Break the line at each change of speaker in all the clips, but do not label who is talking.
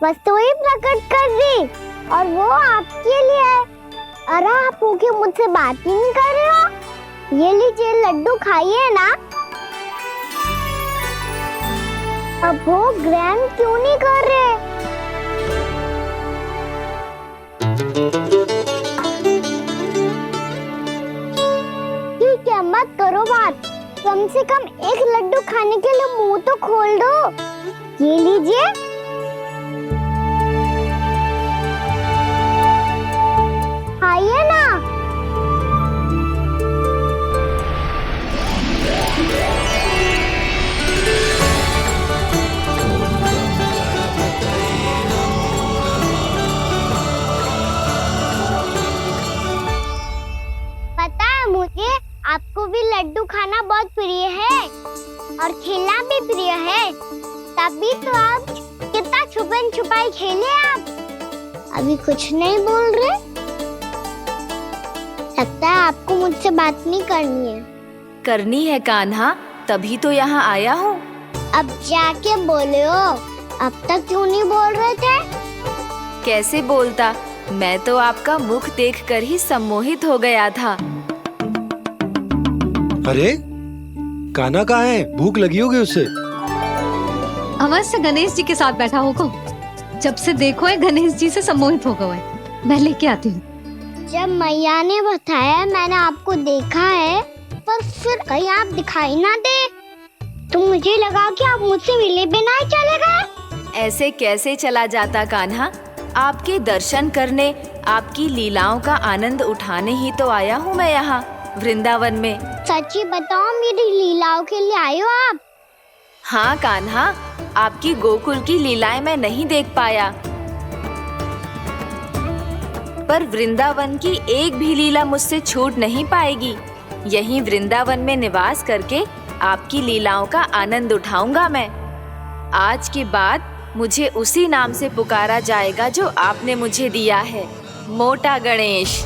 वस्तुएं प्रकट कर दी और वो आपके लिए है। अरे आप भूखे मुझसे बात ही नहीं कर रहे हो। ये लीजिए लड्डू खाइए ना। अब वो ग्रैंड क्यों नहीं कर रहे? ठीक है मत करो बात, कम से कम एक लड्डू खाने के लिए मुंह तो खोल दो। ये लीजिए। खाइए ना। पता है मुझे आपको भी लड्डू खाना बहुत प्रिय है और खेलना भी प्रिय है, तभी तो आप कितना छुपन छुपाई खेले। आप अभी कुछ नहीं बोल रहे। लगता है आपको मुझसे बात नहीं करनी है।
करनी है कान्हा, तभी तो यहाँ आया हूँ।
अब जाके बोलो। अब तक क्यों नहीं बोल रहे थे?
कैसे बोलता, मैं तो आपका मुख देखकर ही सम्मोहित हो गया था।
अरे कान्हा कहाँ है? भूख लगी होगी उसे।
अवश्य गणेश जी के साथ बैठा होगा। जब से देखो है गणेश जी से सम्मोहित हो गया है। मैं लेके आती हूँ।
जब मैया ने बताया मैंने आपको देखा है, पर फिर कहीं आप दिखाई ना दे तो मुझे लगा कि आप मुझसे मिले बिना ही चले गए।
ऐसे कैसे चला जाता कान्हा, आपके दर्शन करने, आपकी लीलाओं का आनंद उठाने ही तो आया हूँ मैं यहाँ वृंदावन में।
सच्ची बताओ, मेरी लीलाओं के लिए आए हो आप?
हाँ कान्हा, आपकी गोकुल की लीलाएं मैं नहीं देख पाया, पर वृंदावन की एक भी लीला मुझसे छूट नहीं पाएगी। यहीं वृंदावन में निवास करके आपकी लीलाओं का आनंद उठाऊंगा मैं। आज के बाद मुझे उसी नाम से पुकारा जाएगा जो आपने मुझे दिया है, मोटा गणेश।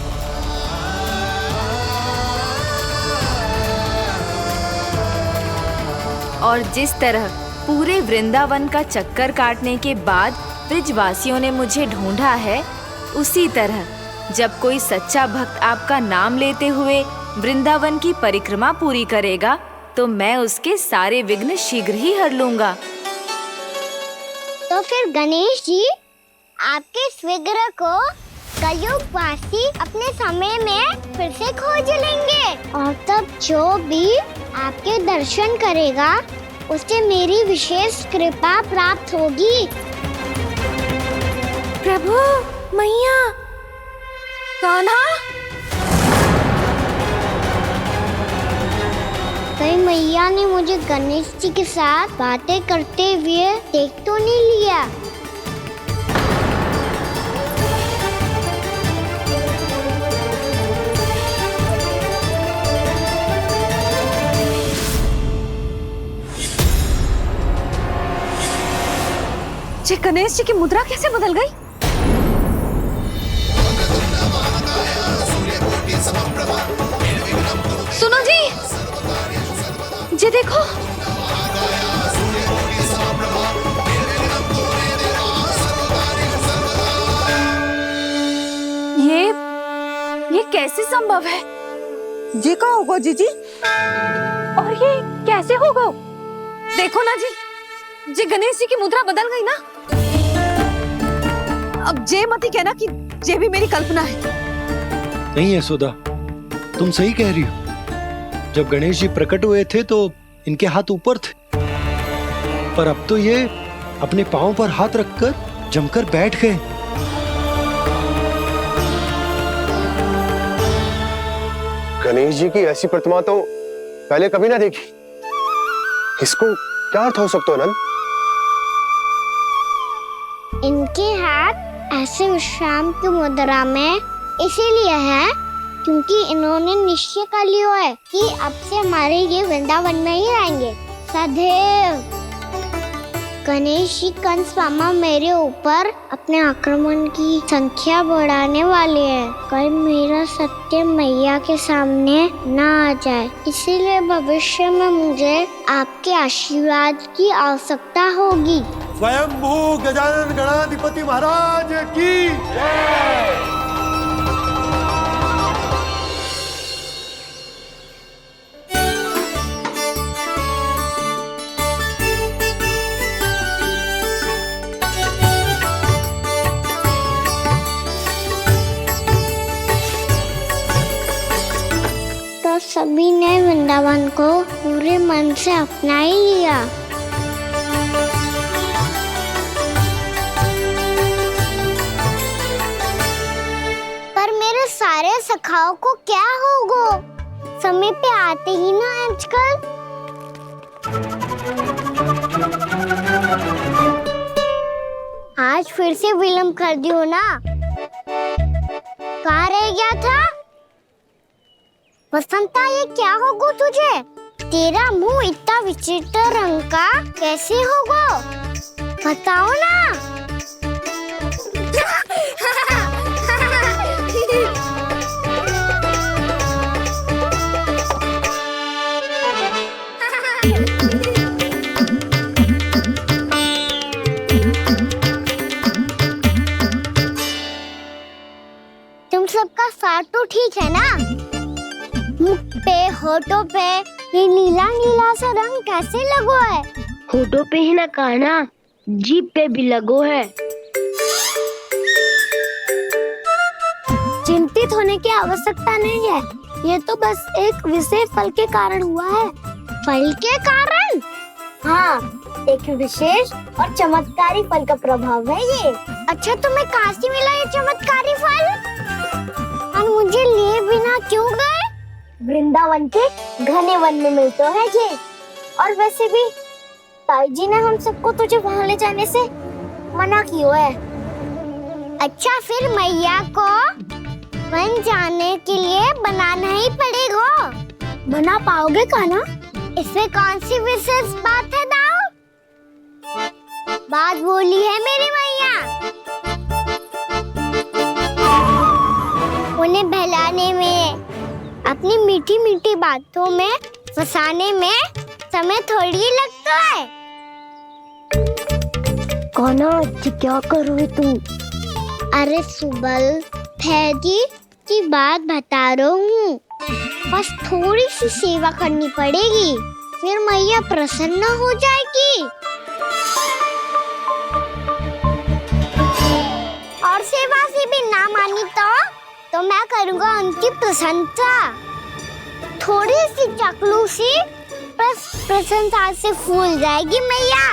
और जिस तरह पूरे वृंदावन का चक्कर काटने के बाद ब्रिजवासियों ने मुझे ढूंढा है, उसी तरह जब कोई सच्चा भक्त आपका नाम लेते हुए वृंदावन की परिक्रमा पूरी करेगा, तो मैं उसके सारे विघ्न शीघ्र ही हर लूंगा।
तो फिर गणेश जी, आपके इस विग्रह को कलयुगवासी अपने समय में फिर से खोज लेंगे और तब जो भी आपके दर्शन करेगा उसे मेरी विशेष कृपा प्राप्त होगी।
प्रभु, मैया, कान्हा।
कहीं मैया ने मुझे गणेश जी के साथ बातें करते हुए देख तो नहीं लिया?
जी गणेश जी की मुद्रा कैसे बदल गई? सुनो जी, जी देखो।
ये कैसे संभव है?
जी कहाँ होगा जीजी?
और ये कैसे होगा? देखो ना जी गणेश जी की मुद्रा बदल गई ना। अब जे मती कहना कि ये भी मेरी कल्पना है।
नहीं यशोदा, तुम सही कह रही हो। जब गणेश जी प्रकट हुए थे तो इनके हाथ ऊपर थे, पर अब तो ये अपने पांव पर हाथ रखकर जमकर बैठ गए।
गणेश जी की ऐसी प्रतिमा तो पहले कभी ना देखी। इसको क्या अर्थ हो सकता है नंद?
इनके हाथ ऐसे विश्राम की मुद्रा में इसीलिए है क्योंकि इन्होंने निश्चय कर लिया है कि अब से हमारे ये वृंदावन में ही रहेंगे सदैव। गणेश जी कंस मामा मेरे ऊपर अपने आक्रमण की संख्या बढ़ाने वाले हैं। कल मेरा सत्य मैया के सामने ना आ जाए, इसीलिए भविष्य में मुझे आपके आशीर्वाद की आवश्यकता होगी।
स्वयंभू गजानन गणाधिपति महाराज की जय।
तो सभी ने वृंदावन को पूरे मन से अपना ही लिया। पर मेरे सारे सखाओं को क्या होगा? समय पे आते ही ना आजकल। आज फिर से विलंब कर दियो ना। कहाँ रह गया था? वसंता, ये क्या होगा तुझे? तेरा मुंह इतना विचित्र रंग का कैसे होगा? बताओ ना। तुम सबका साथ तो ठीक है ना? मुख पे, होठों पे ये नीला नीला सा रंग कैसे लगो है?
होठों पे ही ना कहना, जीभ पे भी लगो है।
चिंतित होने की आवश्यकता नहीं है। ये तो बस एक विशेष फल के कारण हुआ है। फल के कारण? हाँ, एक विशेष और चमत्कारी फल का प्रभाव है ये। अच्छा, तुम्हें कहाँ से मिला ये चमत्कारी फल? और मुझे लिए बिना क्यों गए? वृंदावन के घने वन में मिलते हैं ये। और वैसे भी ताई जी ने हम सबको तुझे वहाँ ले जाने से मना किया है। अच्छा, फिर मैया को वन जाने के लिए बनाना ही पड़ेगा। बना पाओगे कान्हा? इसमें कौन सी विशेष बात है दाऊ? बात बोली है मेरी मैया। उन्हें बहलाने में, अपनी मीठी मीठी बातों में फंसाने में समय थोड़ी लगता है।
कान्हा, क्या कर रही तू?
अरे सुबल, फैजी की बात बता रहा हूँ। बस थोड़ी सी सेवा करनी पड़ेगी, फिर मैया प्रसन्न हो जाएगी। और सेवा से भी ना मानी तो मैं करूँगा उनकी प्रशंसा। थोड़ी सी चकलूसी बस प्रशंसा से फूल जाएगी मैया।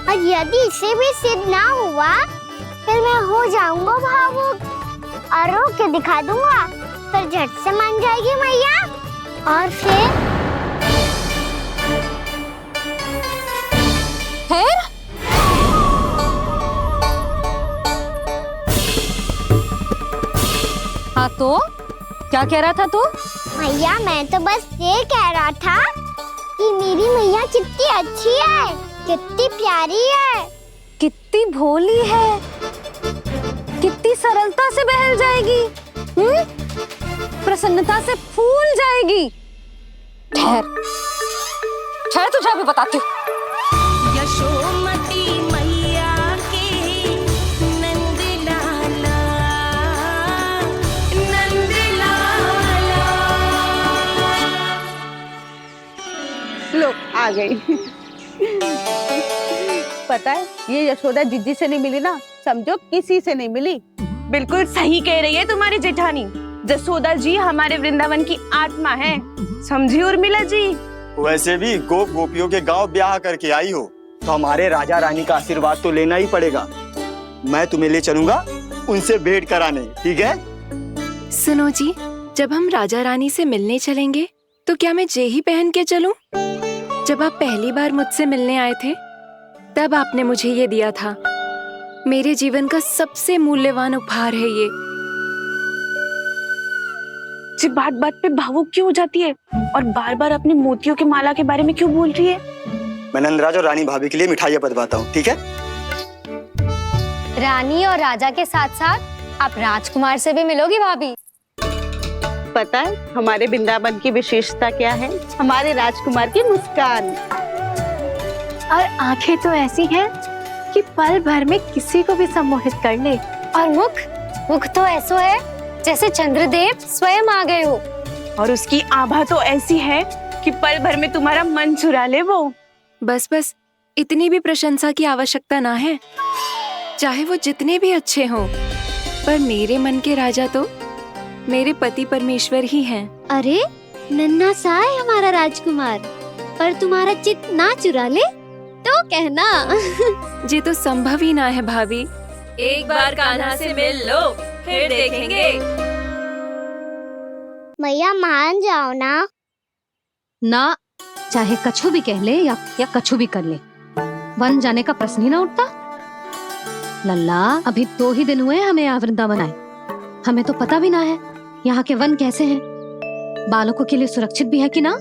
और यदि इसे भी सिद्ध ना हुआ, फिर मैं हो जाऊंगा भावुक और रो के दिखा दूंगा। फिर झट से मान जाएगी मैया। और फिर
हाँ तो क्या कह रहा था तू?
मैया, मैं तो बस ये कह रहा था कि मेरी मैया कितनी अच्छी है, कितनी प्यारी है,
कितनी भोली है, कितनी सरलता से बहल जाएगी, प्रसन्नता से फूल जाएगी। ठहर ठहर, तुझे अभी बताती हूँ।
यशोमती मैया के नंद लाला, नंद लाला।
लो, आ गई। पता है, ये यशोदा जिज्जी से नहीं मिली ना, समझो किसी से नहीं मिली।
बिल्कुल सही कह रही है तुम्हारी जेठानी। जसोदा जी हमारे वृंदावन की आत्मा है, समझी उर्मिला जी।
वैसे भी गोप गोपियों के गांव ब्याह करके आई हो, तो हमारे राजा रानी का आशीर्वाद तो लेना ही पड़ेगा। मैं तुम्हें ले चलूंगा उनसे भेंट कराने, ठीक है?
सुनो जी, जब हम राजा रानी से मिलने चलेंगे तो क्या मैं जे ही पहन के चलूं? जब आप पहली बार मुझसे मिलने आए थे तब आपने मुझे ये दिया था। मेरे जीवन का सबसे मूल्यवान उपहार है ये।
जी बात बात पे भावुक क्यों हो जाती है और बार बार अपने मोतियों के माला के बारे में क्यों बोल रही है?
मैं नंदराज और रानी भाभी के लिए मिठाइयाँ बंटवाता हूँ, ठीक है?
रानी और राजा के साथ साथ आप राजकुमार से भी मिलोगी भाभी।
पता है हमारे वृंदावन की विशेषता क्या है? हमारे राजकुमार की मुस्कान।
और आंखें तो ऐसी हैं
कि पल भर में किसी को भी सम्मोहित कर ले।
और मुख तो ऐसा है जैसे चंद्रदेव स्वयं आ गए हो।
और उसकी आभा तो ऐसी है कि पल भर में तुम्हारा मन चुरा ले वो।
बस बस, इतनी भी प्रशंसा की आवश्यकता ना है। चाहे वो जितने भी अच्छे हों, पर मेरे मन के राजा तो मेरे पति परमेश्वर ही हैं।
अरे नन्हा सा है हमारा राजकुमार, पर तुम्हारा चित्त ना चुरा ले तो कहना।
ये तो संभव ही ना है भाभी। एक बार कान्हा से मिल लो, फिर देखेंगे।
मैया मान जाओ ना।
ना, चाहे कछु भी कह ले या कछु भी कर ले, वन जाने का प्रश्न ही ना उठता। लल्ला, अभी 2 ही दिन हुए हमें यहाँ वृंदावन आए। हमें तो पता भी ना है यहाँ के वन कैसे हैं, बालकों के लिए सुरक्षित भी है कि ना।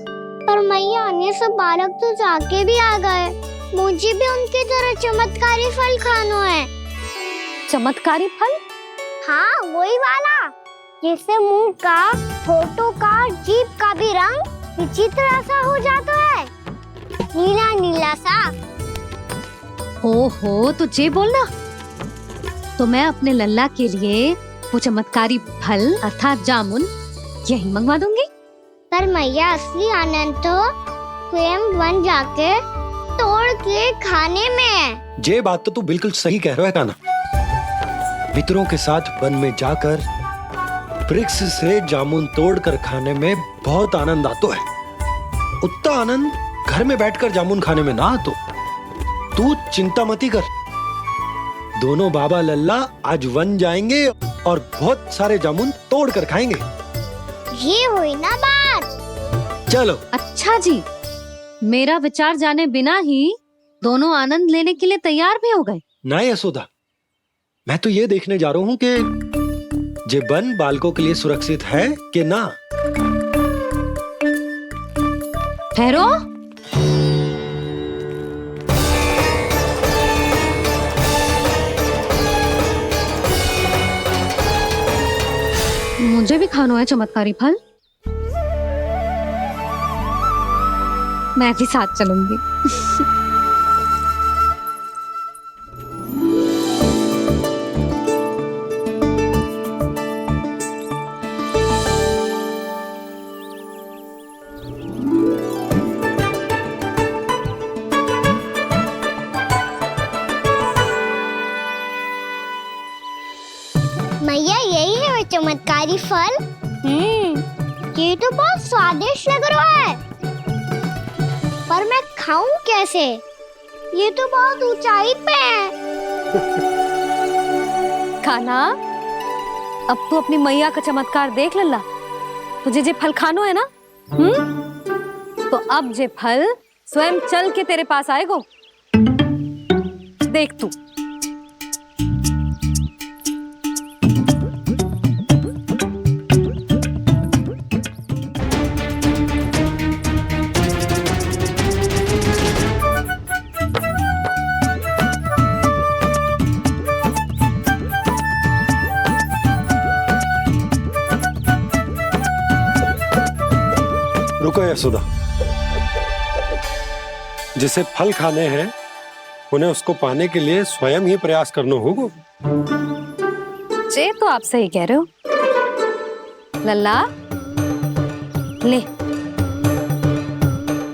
पर मैया अन्य सब बालक तो जाके भी आ गए। मुझे भी उनकी तरह चमत्कारी फल खाना है।
चमत्कारी फल?
हाँ, वही वाला जिससे मुंह का, होठों का, जीभ का भी रंग विचित्र सा हो जाता है, नीला नीला सा।
ओहो, तो जे बोलना। तो मैं अपने लल्ला के लिए वो चमत्कारी फल अर्थात जामुन यही मंगवा दूंगी।
पर मैया असली आनंद तो स्वयं वन जाके तोड़ के खाने में है।
ये बात तो तू बिल्कुल सही कह रहा है कान्हा। मित्रों के साथ वन में जाकर वृक्ष से जामुन तोड़कर खाने में बहुत आनंद आता है। उतना आनंद घर में बैठकर जामुन खाने में ना आतो। तू चिंता मती कर, दोनों बाबा लल्ला आज वन जाएंगे और बहुत सारे जामुन तोड़कर खाएंगे।
ये हुई ना बात।
चलो।
अच्छा जी, मेरा विचार जाने बिना ही दोनों आनंद लेने के लिए तैयार भी हो गए।
ना यशोदा, मैं तो ये देखने जा रहा हूँ कि जे वन बालकों के लिए सुरक्षित है कि ना।
ठहरो। मुझे भी खाना है चमत्कारी फल। मैं भी साथ चलूंगी।
मैया यही है वो चमत्कारी फल। ये तो बहुत स्वादिष्ट लग रहा है, पर मैं खाऊं कैसे? ये तो बहुत ऊंचाई पे है।
खाना, अब तू अपनी मैया का चमत्कार देख लल्ला। तुझे जे फल खानो है ना, तो अब जे फल स्वयं चल के तेरे पास आएगो। देख तू।
रुको यशोदा, जिसे फल खाने हैं उन्हें उसको पाने के लिए स्वयं ही प्रयास करना होगा।
जे तो आप सही कह रहे हो लल्ला। ले,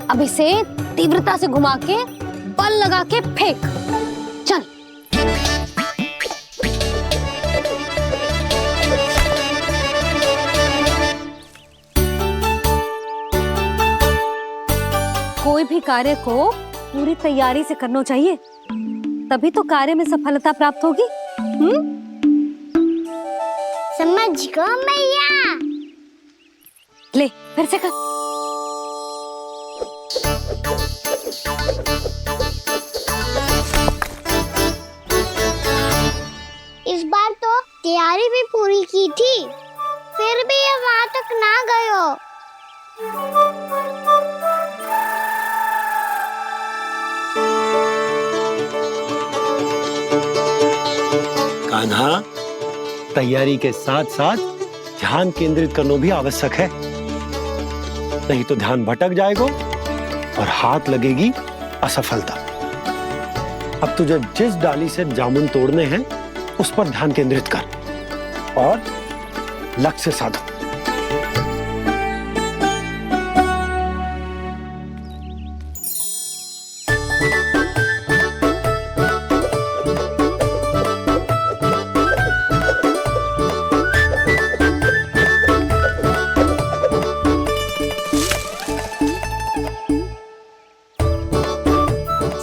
अब इसे तीव्रता से घुमा के बल लगा के फेंक। चल। कोई भी कार्य को पूरी तैयारी से करना चाहिए, तभी तो कार्य में सफलता प्राप्त होगी।
समझ गो मैया।
ले, फिर से कर।
इस बार तो तैयारी भी पूरी की थी, फिर भी ये वहां तक ना गयो।
कान्हा, तैयारी के साथ साथ ध्यान केंद्रित करना भी आवश्यक है, नहीं तो ध्यान भटक जाएगा और हाथ लगेगी असफलता। अब तुझे जिस डाली से जामुन तोड़ने हैं उस पर ध्यान केंद्रित कर और लक्ष्य साधो।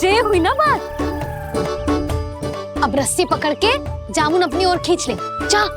ये हुई ना बात। अब रस्सी पकड़ के जामुन अपनी ओर खींच ले। जा।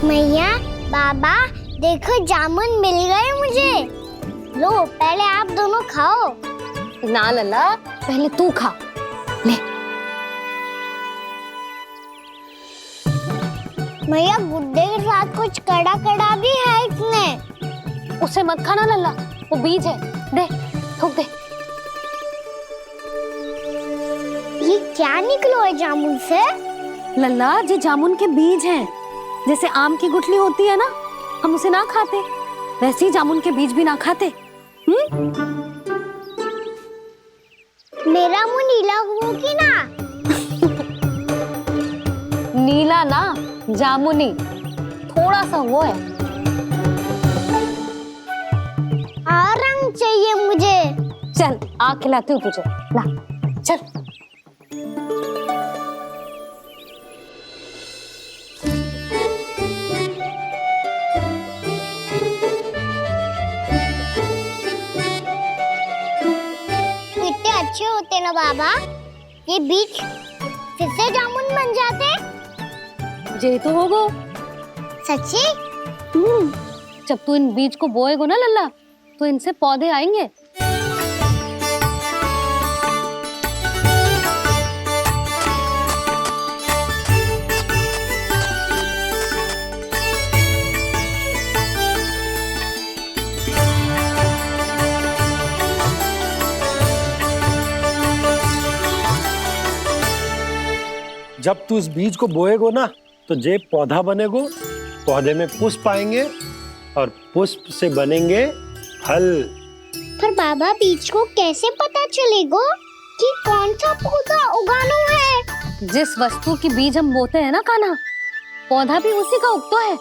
मैया, बाबा, देखो जामुन मिल गए मुझे। लो, पहले आप दोनों खाओ।
ना लल्ला, पहले तू खा ले।
मैया, गुड्डे के साथ कुछ कड़ा कड़ा भी है इसमें।
उसे मत खाना लल्ला, वो बीज है। दे, थूक दे।
ये क्या निकलो है जामुन से?
लल्ला, ये जामुन के बीज हैं। जैसे आम की गुठली होती है ना, हम उसे ना खाते, वैसे ही जामुन के बीज भी ना खाते।
मेरा मुंह नीला हुआ कि ना?
नीला ना, जामुनी। थोड़ा सा वो है।
और रंग चाहिए मुझे।
चल, आ खिलाती हूँ तुझे। ला, चल।
अच्छे होते ना बाबा, ये बीज फिर से जामुन बन जाते।
जे तो होगो।
सच्ची?
जब तू इन बीज को बोएगो ना लल्ला, तो इनसे पौधे आएंगे।
जब तू इस बीज को बोएगो ना, तो जे पौधा बनेगो, पौधे में पुष्प आएंगे और पुष्प से बनेंगे फल।
पर बाबा, बीज को कैसे पता चलेगा कि कौन सा पौधा उगाना है?
जिस वस्तु की बीज हम बोते हैं ना कान्हा, पौधा भी उसी का उगता है।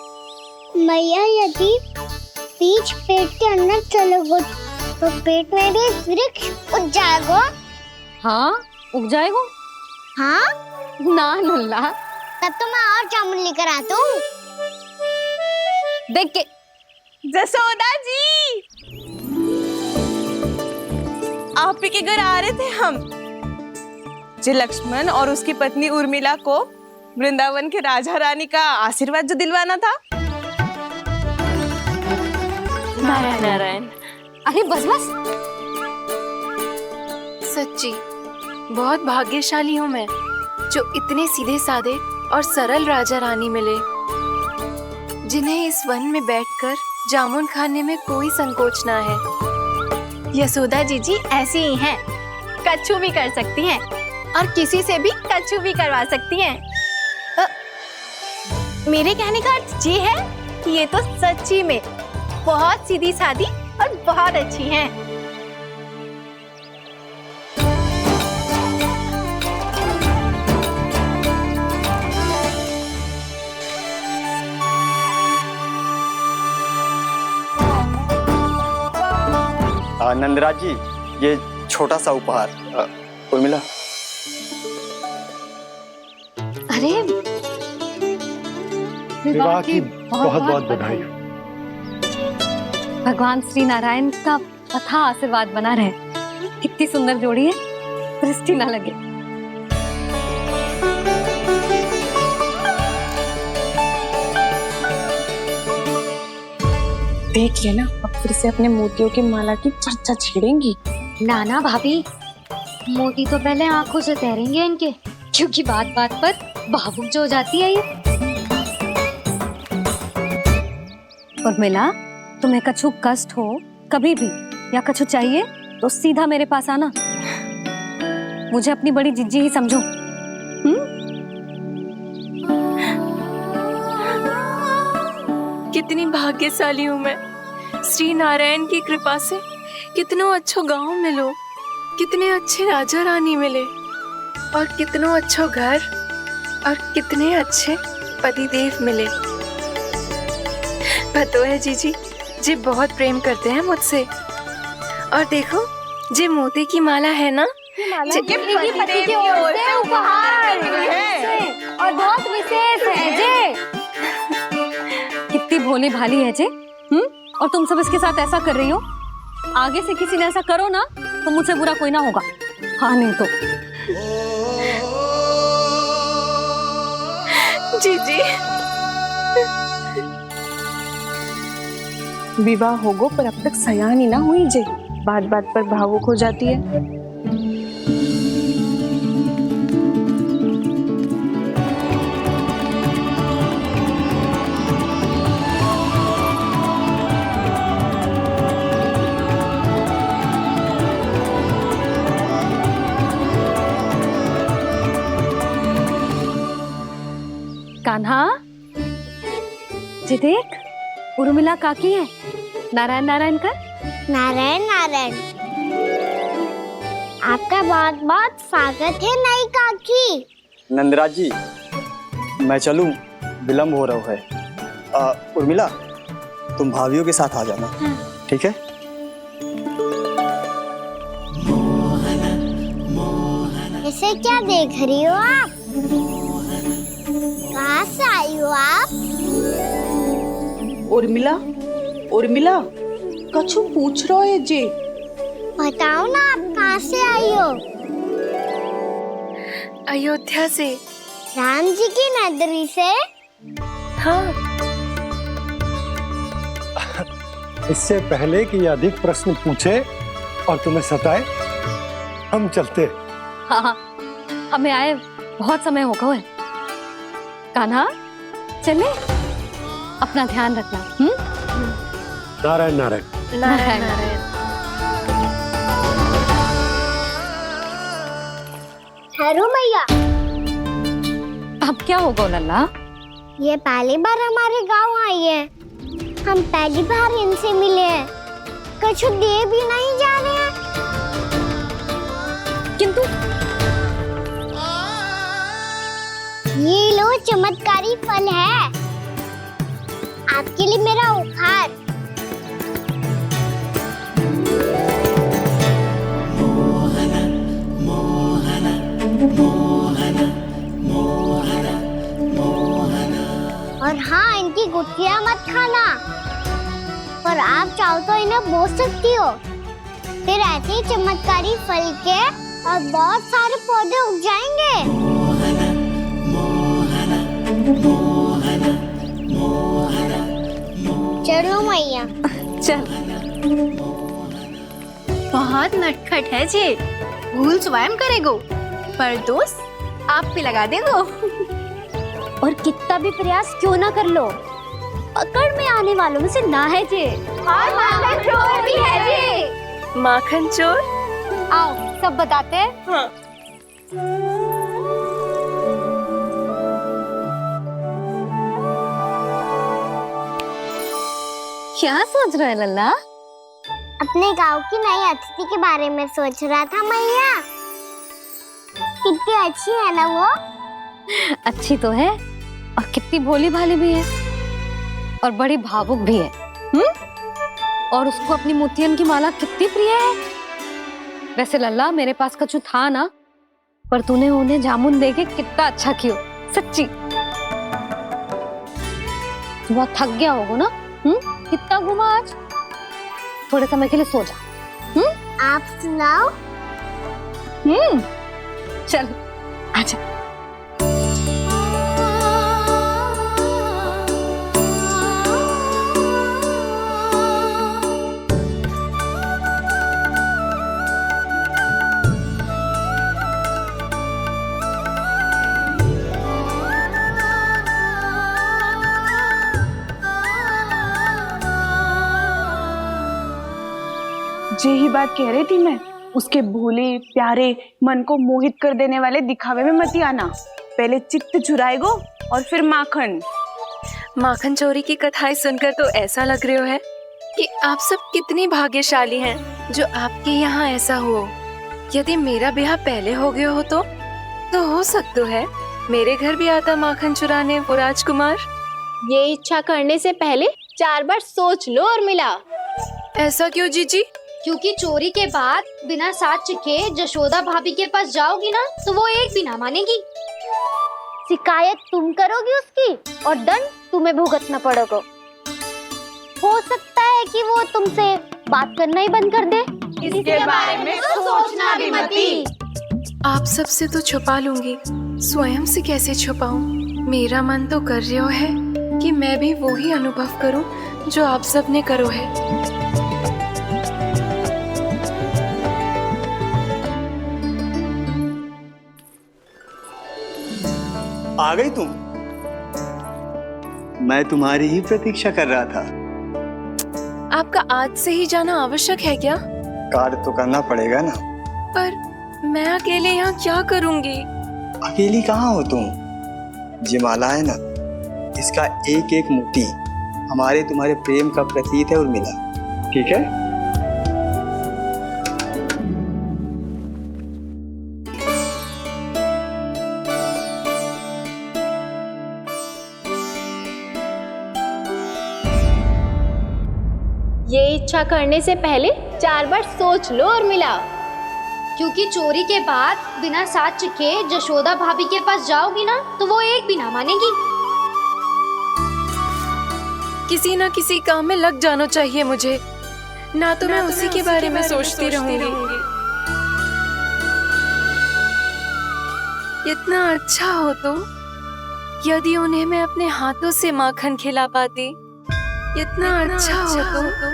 मैया, यदि बीज पेट के अंदर चलेगा तो पेट में भी वृक्ष उग जाएगा।
हाँ, उग जाएगा।
हाँ
ना लल्ला,
तब तो मैं और जामुन लेकर आता हूँ।
देख के।
जसोदा जी, आप ही के घर आ रहे थे हम। जो लक्ष्मण और उसकी पत्नी उर्मिला को वृंदावन के राजा रानी का आशीर्वाद जो दिलवाना था।
नारायण नारायण।
अरे बस बस।
सच्ची बहुत भाग्यशाली हूँ मैं, जो इतने सीधे साधे और सरल राजा रानी मिले, जिन्हें इस वन में बैठकर जामुन खाने में कोई संकोच ना है।
यशोदा जीजी ऐसी ही हैं, कच्छू भी कर सकती हैं और किसी से भी कच्छू भी करवा सकती हैं। मेरे कहने का अर्थ ये है कि ये तो सच्ची में बहुत सीधी सादी और बहुत अच्छी हैं।
नंदराज जी, ये छोटा सा उपहार। उर्मिला।
अरे,
विवाह की बहुत बहुत बधाई।
भगवान श्री नारायण का अथाह आशीर्वाद बना रहे। कितनी सुंदर जोड़ी है, दृष्टि ना लगे।
देख लेना, अब फिर से अपने मोतियों की माला की चर्चा छेड़ेंगी।
नाना भाभी, मोती तो पहले आंखों से तैरेंगे इनके, क्योंकि बात बात पर भावुक जो हो जाती है ये। उर्मिला, तुम्हें कछु कष्ट हो कभी भी या कछु चाहिए तो सीधा मेरे पास आना। मुझे अपनी बड़ी जिज्जी ही समझो।
कितनी भाग्यशाली हूँ मैं, श्री नारायण की कृपा से कितनों अच्छो गांव मिलो, कितने अच्छे राजा रानी मिले, और कितनों अच्छो घर और कितने अच्छे पतिदेव मिले। पतो है जीजी, जी बहुत प्रेम करते हैं मुझसे। और देखो, जे मोती की माला है ना,
पति की ओर से उपहार और बहुत विशेष है जे।
कितनी भोली भाली है जे। और तुम सब इसके साथ ऐसा कर रही हो। आगे से किसी ने ऐसा करो ना तो मुझसे बुरा कोई ना होगा। हाँ नहीं तो
जीजी, विवाह होगो पर अब तक सयानी ना हुई जे, बात बात पर भावुक हो जाती है।
कान्हा, जी देख, उर्मिला काकी है। नारायण नारायण कर।
नारायण नारायण। आपका बहुत बहुत स्वागत है नई काकी।
नंदराज जी, मैं चलूं, विलंब हो रहा है। उर्मिला, तुम भाभियों के साथ आ जाना। ठीक है?
इसे क्या देख रही हो आप? कहाँ से आई हो आप?
उर्मिला, उर्मिला, कछु पूछ रहा है जे।
बताओ ना, आप कहाँ से आई हो?
अयोध्या से।
राम जी की नगरी से?
हाँ।
इससे पहले कि अधिक प्रश्न पूछे और तुम्हें सताए, हम चलते।
हाँ, हमें आए बहुत समय हो गया है। कान्हा, चले, अपना ध्यान रखना।
नारायण नारायण।
नारायण नारायण।
ठहरू मैया,
अब क्या होगा लल्ला?
ये पहली बार हमारे गांव आई है। हम पहली बार इनसे मिले हैं। कछु दे भी नहीं जा रहे हैं।
किंतु
ये लो, चमत्कारी फल है आपके लिए, मेरा उपहार। और हाँ, इनकी गुठलियां मत खाना। और आप चाहो तो इन्हें बो सकती हो। फिर ऐसे ही चमत्कारी फल के और बहुत सारे पौधे उग जाएंगे। चलो मैया।
चल।
बहुत नटखट है जे, भूल स्वयं करेगो, पर दोस्त आप पे लगा देगो।
और कितना भी प्रयास क्यों ना कर लो, पकड़ में आने वालों में से ना है जे।
और माखन चोर भी है जे।
माखन चोर?
आओ सब बताते हैं।
हाँ।
क्या सोच रहा है लल्ला?
अपने गांव की नई अतिथि के बारे में सोच रहा था मैया। कितनी अच्छी है ना वो?
अच्छी तो है, और कितनी भोली भाली भी है, और बड़ी भावुक भी है। और उसको अपनी मोतियन की माला कितनी प्रिय है। वैसे लल्ला, मेरे पास कछु था ना, पर तूने उन्हें जामुन देके कितना अच्छा किया, सच्ची। बहुत थक गया होगा ना? कितना घूमा आज? थोड़े समय के लिए सो जा।
आप सुनाओ।
चल आजा।
यही बात कह रही थी मैं, उसके भोले प्यारे मन को मोहित कर देने वाले दिखावे में मत आना। पहले चित्त चुराएगो और फिर माखन। माखन चोरी की कथाएं सुनकर तो ऐसा लग रहा है कि आप सब कितनी भाग्यशाली हैं जो आपके यहाँ ऐसा हो। यदि मेरा ब्याह पहले हो गया हो तो हो सकता है मेरे घर भी आता माखन चुराने वो राजकुमार।
ये इच्छा करने से पहले 4 बार सोच लो और मिला।
ऐसा क्यों जीजी?
क्योंकि चोरी के बाद बिना साथ चिखे जशोदा भाभी के पास जाओगी ना तो वो एक भी ना मानेगी।
शिकायत तुम करोगी उसकी और दंड तुम्हें भुगतना पड़ेगा। हो सकता है कि वो तुमसे बात करना ही बंद कर दे।
इसके बारे में सोचना भी मती।
आप सबसे तो छुपा लूंगी, स्वयं से कैसे छुपाऊं? मेरा मन तो कर रहा है कि मैं भी वो ही अनुभव करूं जो आप सब ने करो है।
आ गई तुम? मैं तुम्हारी ही प्रतीक्षा कर रहा था।
आपका आज से ही जाना आवश्यक है क्या?
कार्य तो करना पड़ेगा ना।
पर मैं अकेले यहाँ क्या करूँगी?
अकेली कहाँ हो तुम? ये माला है ना, इसका एक एक मोती हमारे तुम्हारे प्रेम का प्रतीक है उर्मिला, ठीक है?
ये इच्छा करने से पहले 4 बार सोच लो और मिला।
क्योंकि चोरी के बाद बिना साथ चिखे जशोदा भाभी के पास जाओगी ना तो वो एक भी ना मानेगी।
किसी ना किसी काम में लग जाना चाहिए मुझे, ना तो मैं उसी के बारे में सोचती रहूंगी। इतना अच्छा हो तो यदि उन्हें मैं अपने हाथों से माखन खिला पाती। इतना अच्छा हो तो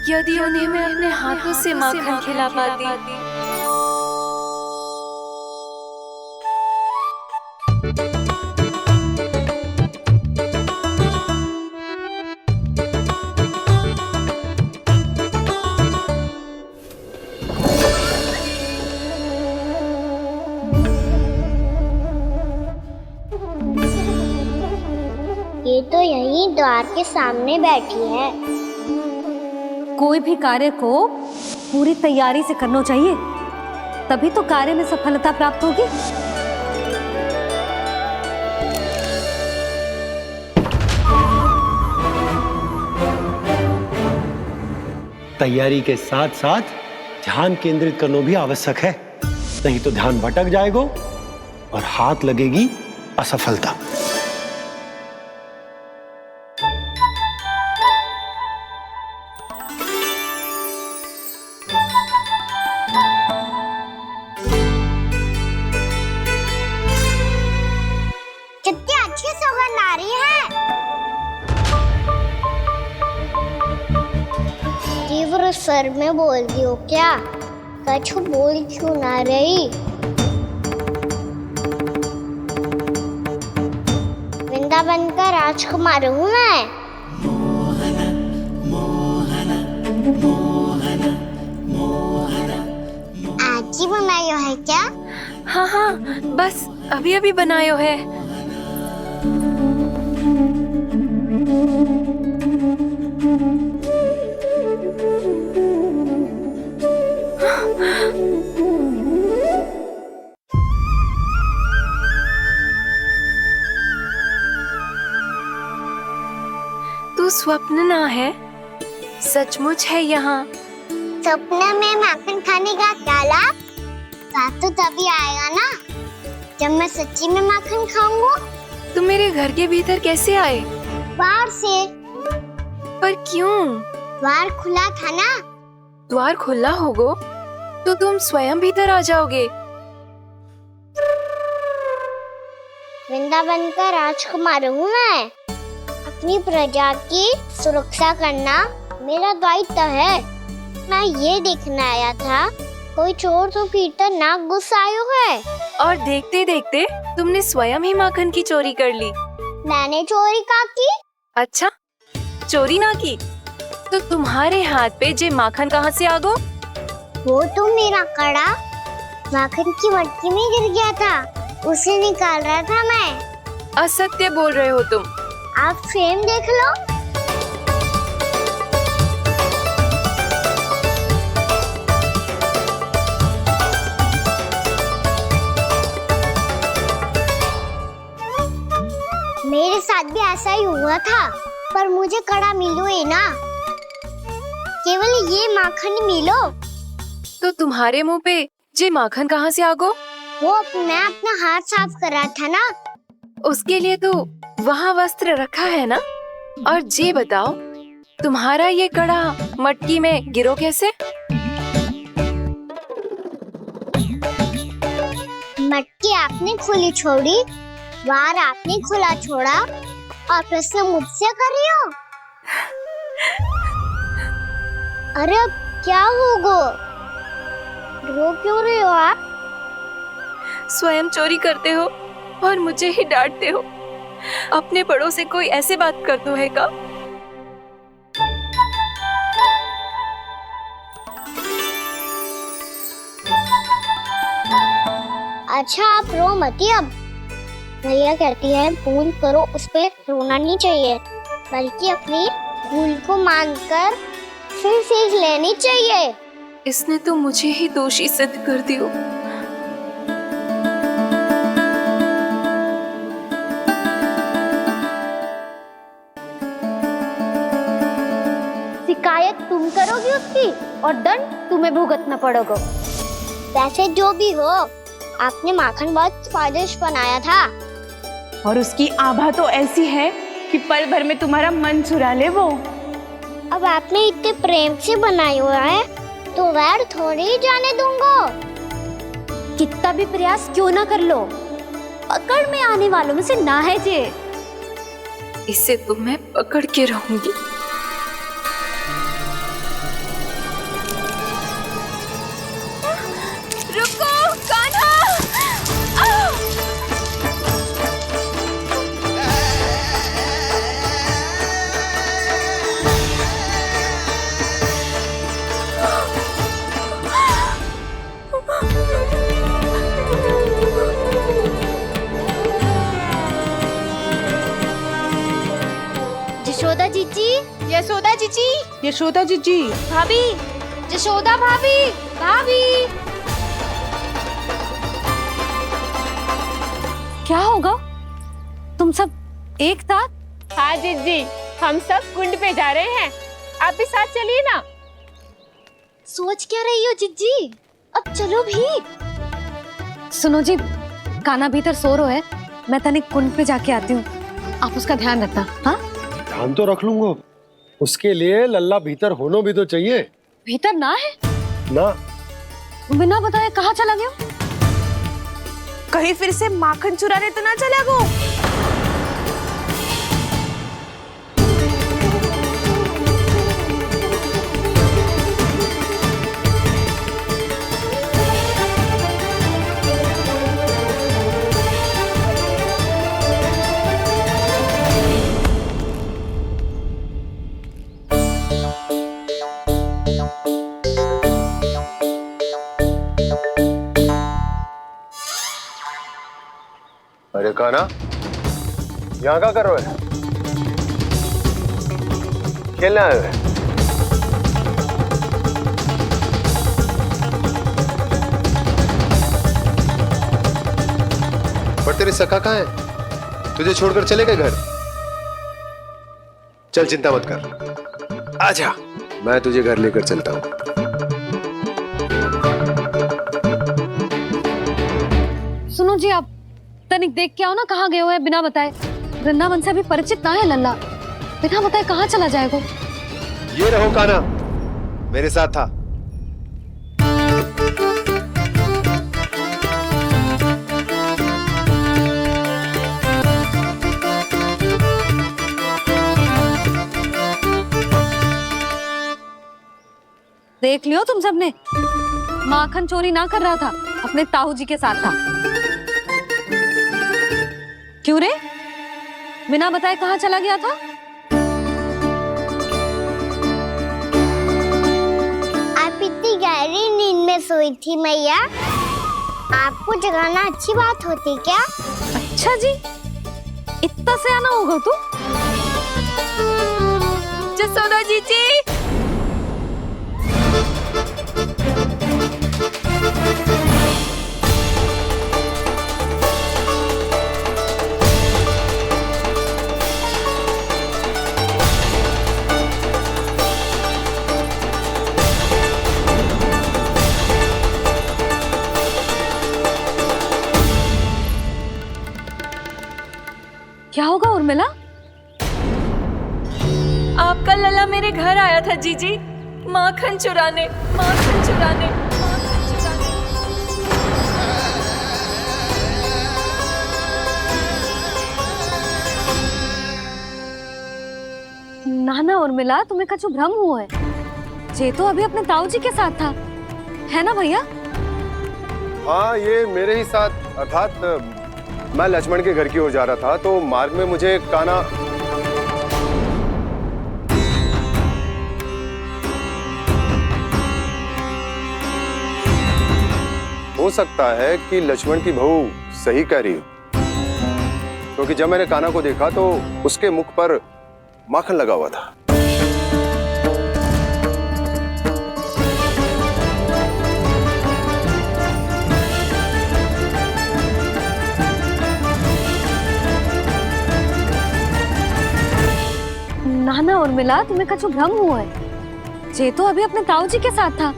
यदि उन्हें मैं अपने हाथों से माखन खिला पाती।
ये तो यहीं द्वार के सामने बैठी है।
कोई भी कार्य को पूरी तैयारी से करना चाहिए, तभी तो कार्य में सफलता प्राप्त होगी।
तैयारी के साथ साथ ध्यान केंद्रित करना भी आवश्यक है, नहीं तो ध्यान भटक जाएगा और हाथ लगेगी असफलता।
कितनी अच्छी सुगंध आ रही है। तीव्र स्वर में बोल रही हो क्या? कछु बोल क्यों ना रही? वृंदावन का राजकुमार हूँ मैं। आज ही बनायो है क्या?
हाँ हाँ, बस अभी अभी बनायो है। तू स्वप्न ना है, सचमुच है यहाँ।
सपने में माखन खाने का क्या लाभ? स्वाद तो तभी आएगा ना जब मैं सच्ची में माखन खाऊंगा।
तुम मेरे घर के भीतर कैसे आए?
बाहर से।
पर क्यों?
द्वार खुला था ना।
द्वार खुला होगा तो तुम स्वयं भीतर आ जाओगे।
वृंदावन का राजकुमार हूँ मैं। अपनी प्रजा की सुरक्षा करना मेरा दायित्व है। मैं ये देखने आया था कोई चोर तो भीतर ना घुस आयो है।
और देखते देखते तुमने स्वयं ही माखन की चोरी कर ली।
मैंने चोरी का की?
अच्छा, चोरी ना की तो तुम्हारे हाथ पे जे माखन कहाँ से आ गो?
वो तो मेरा कड़ा माखन की मटकी में गिर गया था, उसे निकाल रहा था मैं।
असत्य बोल रहे हो तुम।
आप फ्रेम देख लो। मेरे साथ भी ऐसा ही हुआ था, पर मुझे कड़ा मिलो ही ना, केवल ये माखन ही मिलो।
तो तुम्हारे मुंह पे जे माखन कहाँ से आ गो?
वो मैं अपना हाथ साफ कर रहा था ना।
उसके लिए तो वहाँ वस्त्र रखा है ना। और जे बताओ, तुम्हारा ये कड़ा मटकी में गिरो कैसे?
मटकी आपने खुली छोड़ी, वार आपने खुला छोड़ा, और प्रश्न मुझसे कर रही हो? अरे अब क्या होगा? रो क्यों रहे हो आप?
स्वयं चोरी करते हो और मुझे ही डांटते हो। अपने बड़ों से कोई ऐसे बात कर दो है का?
अच्छा आप रो मती अब। भैया कहती है भूल करो, उस पे रोना नहीं चाहिए, बल्कि अपनी भूल को मानकर फिर सीख लेनी चाहिए।
इसने तो मुझे ही दोषी सिद्ध कर दियो।
शिकायत तुम करोगी उसकी और दंड तुम्हें भुगतना पड़ेगा। वैसे जो भी हो, आपने माखन बहुत स्वादिष्ट बनाया था।
और उसकी आभा तो ऐसी है कि पल भर में तुम्हारा मन चुरा ले वो।
अब आपने इतने प्रेम से बनाया हुआ है तो वैर थोड़ी ही जाने दूंगा।
कितना भी प्रयास क्यों ना कर लो, पकड़ में आने वालों में से ना है जे।
इसे तो मैं पकड़ के रहूंगी। रुको कान्हा!
यशोदा जीजी,
यशोदा जीजी, यशोदा जीजी,
भाभी, यशोदा भाभी, भाभी।
क्या होगा? तुम सब एक साथ?
हाँ जीजी, हम सब कुंड पे जा रहे हैं, आप भी साथ चलिए ना।
सोच क्या रही हो जीजी? अब चलो भी।
सुनो जी, कान्हा भीतर सो रहा है, मैं तनिक कुंड पे जाके आती हूँ, आप उसका ध्यान रखना। हाँ,
ध्यान तो रख लूंगा, उसके लिए लल्ला भीतर होना भी तो चाहिए।
भीतर ना है
ना,
बिना बताए कहाँ चला गया?
कहीं फिर से माखन चुराने तो ना चला गो।
अरे कान्हा, यहाँ क्या कर रहे हो? खेलने आए हुए? पर तेरे सखा कहाँ है? तुझे छोड़कर चले गए घर? चल चिंता मत कर, आजा, मैं तुझे घर लेकर चलता हूँ।
सुनो जी, आप तनिक देख के आओ ना, कहाँ गए हुए हैं बिना बताए। वृंदावन से अभी परिचित ना है लल्ला, बिना बताए कहाँ चला जाएगा?
ये रहो कान्हा, मेरे साथ था।
देख लियो तुम सबने, माखन चोरी ना कर रहा था, अपने ताऊ जी के साथ था। क्यों रे, बिना बताए कहाँ चला गया था?
में सोई थी मैया। आपको जगाना अच्छी बात होती क्या?
अच्छा जी, इतना सयाना होगा तू?
जसोदा जीजी,
क्या होगा उर्मिला?
आपका लल्ला मेरे घर आया था जीजी, माखन चुराने, माखन चुराने, माखन चुराने।
ना ना उर्मिला, तुम्हें कछु भ्रम हुआ है। जे तो अभी अपने ताऊ जी के साथ था, है ना भैया?
हाँ, ये मेरे ही साथ, अर्थात मैं लक्ष्मण के घर की ओर जा रहा था तो मार्ग में मुझे कान्हा हो सकता है कि लक्ष्मण की बहू सही कह रही हो, क्योंकि जब मैंने कान्हा को देखा तो उसके मुख पर माखन लगा हुआ था।
ना ना उर्मिला, तुम्हें कछु भ्रम हुआ है। जे तो अभी अपने ताऊ जी के साथ था,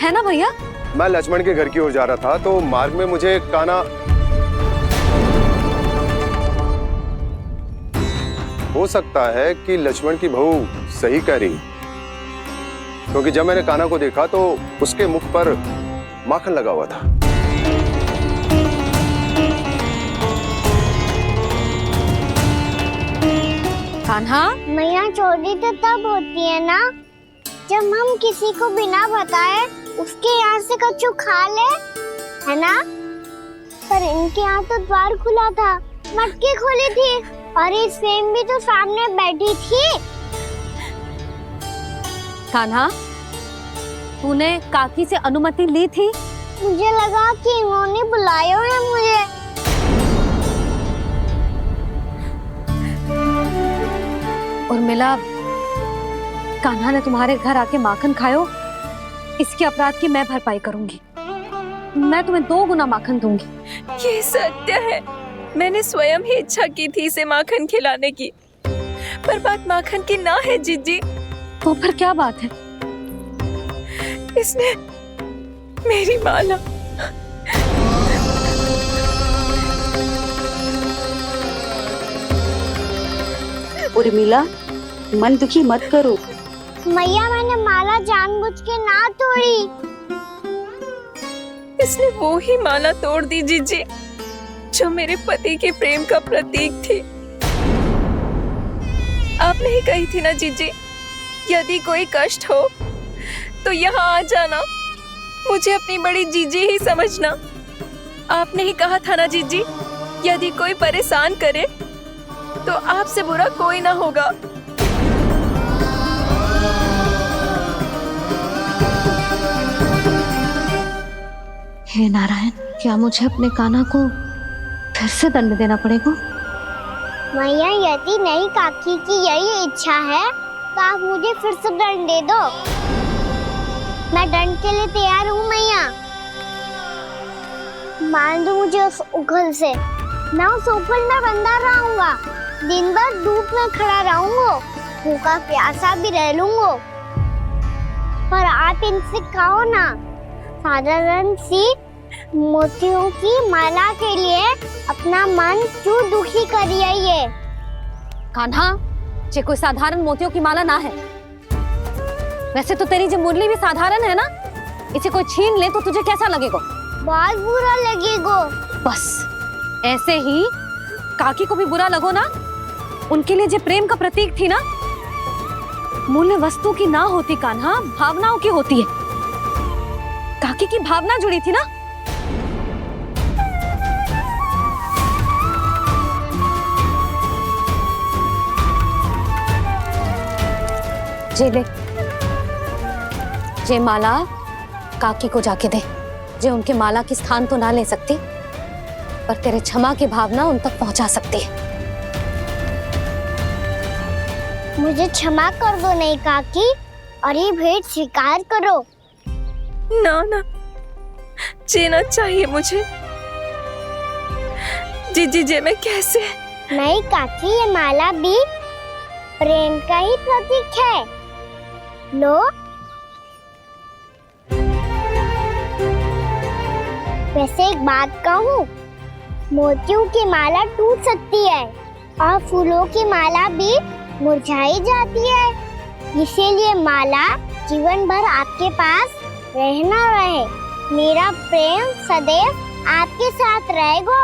है ना भैया?
मैं लक्ष्मण के घर की ओर जा रहा था तो मार्ग में मुझे कान्हा हो सकता है कि लक्ष्मण की बहू सही कह रही, क्योंकि जब मैंने कान्हा को देखा तो उसके मुख पर माखन लगा हुआ था।
कान्हा,
मैया चोरी तो तब होती है ना जब हम किसी को बिना बताए उसके यहाँ से कछु खा ले, है ना? पर इनके यहाँ तो द्वार खुला था, मटकी खोली थी और ये सेम भी तो सामने बैठी थी।
कान्हा, तूने काकी से अनुमति ली थी?
मुझे लगा कि इन्होंने बुलाया है मुझे।
उर्मिला, कान्हा ने तुम्हारे घर आके माखन खायो, इसके अपराध की मैं भरपाई करूंगी। मैं तुम्हें 2 गुना माखन दूंगी।
ये सत्य है, मैंने स्वयं ही इच्छा की थी इसे माखन खिलाने की, पर बात माखन की ना है जीजी।
तो फिर क्या बात है?
इसने मेरी माला
उर्मिला, मन दुखी मत करो।
मैया, मैंने माला जानबूझ के ना तोड़ी।
इसने वो ही माला तोड़ दी जीजी जो मेरे पति के प्रेम का प्रतीक थी। आपने ही कही थी ना जीजी, यदि कोई कष्ट हो तो यहाँ आ जाना, मुझे अपनी बड़ी जीजी ही समझना। आपने ही कहा था ना जीजी, यदि कोई परेशान करे तो आपसे बुरा कोई ना होगा।
हे नारायण, क्या मुझे अपने कान्हा को फिर से दंड देना पड़ेगा?
मैया, यदि नहीं काकी की यही इच्छा है तो आप मुझे फिर से दंड दे दो। मैं दंड के लिए तैयार हूँ मैया। मान दो मुझे उस उखल से, मैं उस उखल में बंधा रहूंगा, दिन भर धूप में खड़ा रहूंगा, भूखा प्यासा भी रह लूंगा। पर आप इनसे कहो ना, साधारण सी मोतियों की माला के लिए अपना मन क्यों दुखी करिए? ये
कान्हा, ये कोई साधारण मोतियों की माला ना है। वैसे तो तेरी जो मुरली भी साधारण है ना, इसे कोई छीन ले तो तुझे कैसा लगेगा?
बहुत बुरा लगेगा।
बस ऐसे ही काकी को भी बुरा लगो ना। उनके लिए जो प्रेम का प्रतीक थी ना, मूल्य वस्तु की ना होती कान्हा, भावनाओं की होती है। काकी की भावना जुड़ी थी ना। जे ले, जे माला काकी को जाके दे, जो उनके माला की स्थान तो ना ले सकती, पर तेरे क्षमा की भावना उन तक पहुंचा सकती है।
मुझे क्षमा कर दो नहीं काकी, और ये भेंट स्वीकार करो।
ना ना, जीना चाहिए मुझे। जी मैं कैसे?
नहीं काकी, ये माला भी प्रेम का ही प्रतीक है। लो। वैसे एक बात कहूँ, मोतियों की माला टूट सकती है और फूलों की माला भी मुरझाई जाती है, इसीलिए माला जीवन भर आपके पास रहना रहे। मेरा प्रेम सदैव आपके साथ रहेगा।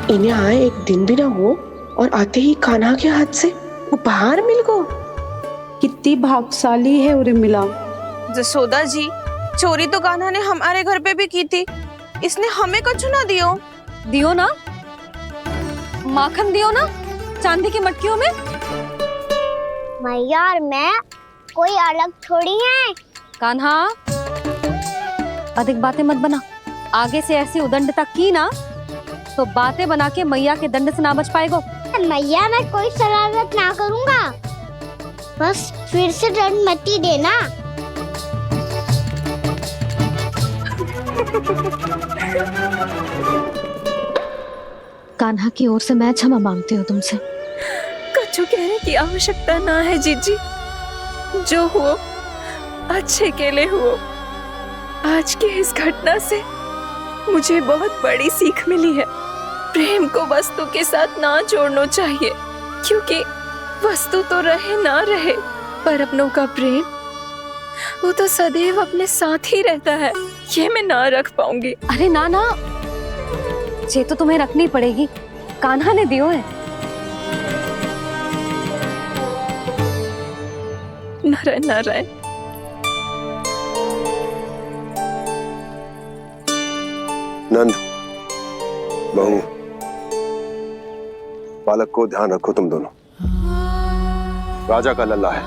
इन्हें आए एक दिन भी ना हो और आते ही कान्हा के हाथ से उपहार मिल गो।
कितनी भाग्यशाली है उर्मिला।
जसोदा जी, चोरी तो कान्हा ने हमारे घर पे भी की थी, इसने हमें कछु ना दियो।
दियो ना, माखन दियो ना चांदी की मटकियों में।
मैया और मैं कोई अलग थोड़ी हैं।
कान्हा, अधिक बातें मत बना। आगे से ऐसी उदंडता की ना तो बातें बना के मैया के दंड से ना बच पाएगो।
मैया, मैं कोई शरारत ना करूँगा, बस फिर से दंड मत ही देना।
कान्हा की ओर से मैं क्षमा मांगती हूँ तुमसे।
कछु कहने की आवश्यकता ना है जीजी, जो हुआ अच्छे के लिए हुआ। आज की इस घटना से मुझे बहुत बड़ी सीख मिली है। प्रेम को वस्तु के साथ ना जोड़ना चाहिए, क्योंकि वस्तु तो रहे ना रहे, पर अपनों का प्रेम वो तो सदैव अपने साथ ही रहता है। ये मैं ना रख पाऊंगी।
अरे ना ना, ये तो तुम्हें रखनी पड़ेगी। कान्हा ने दियो है।
नारायण नारायण।
नंद, बहू, बालक को ध्यान रखो तुम दोनों। राजा का लल्ला है,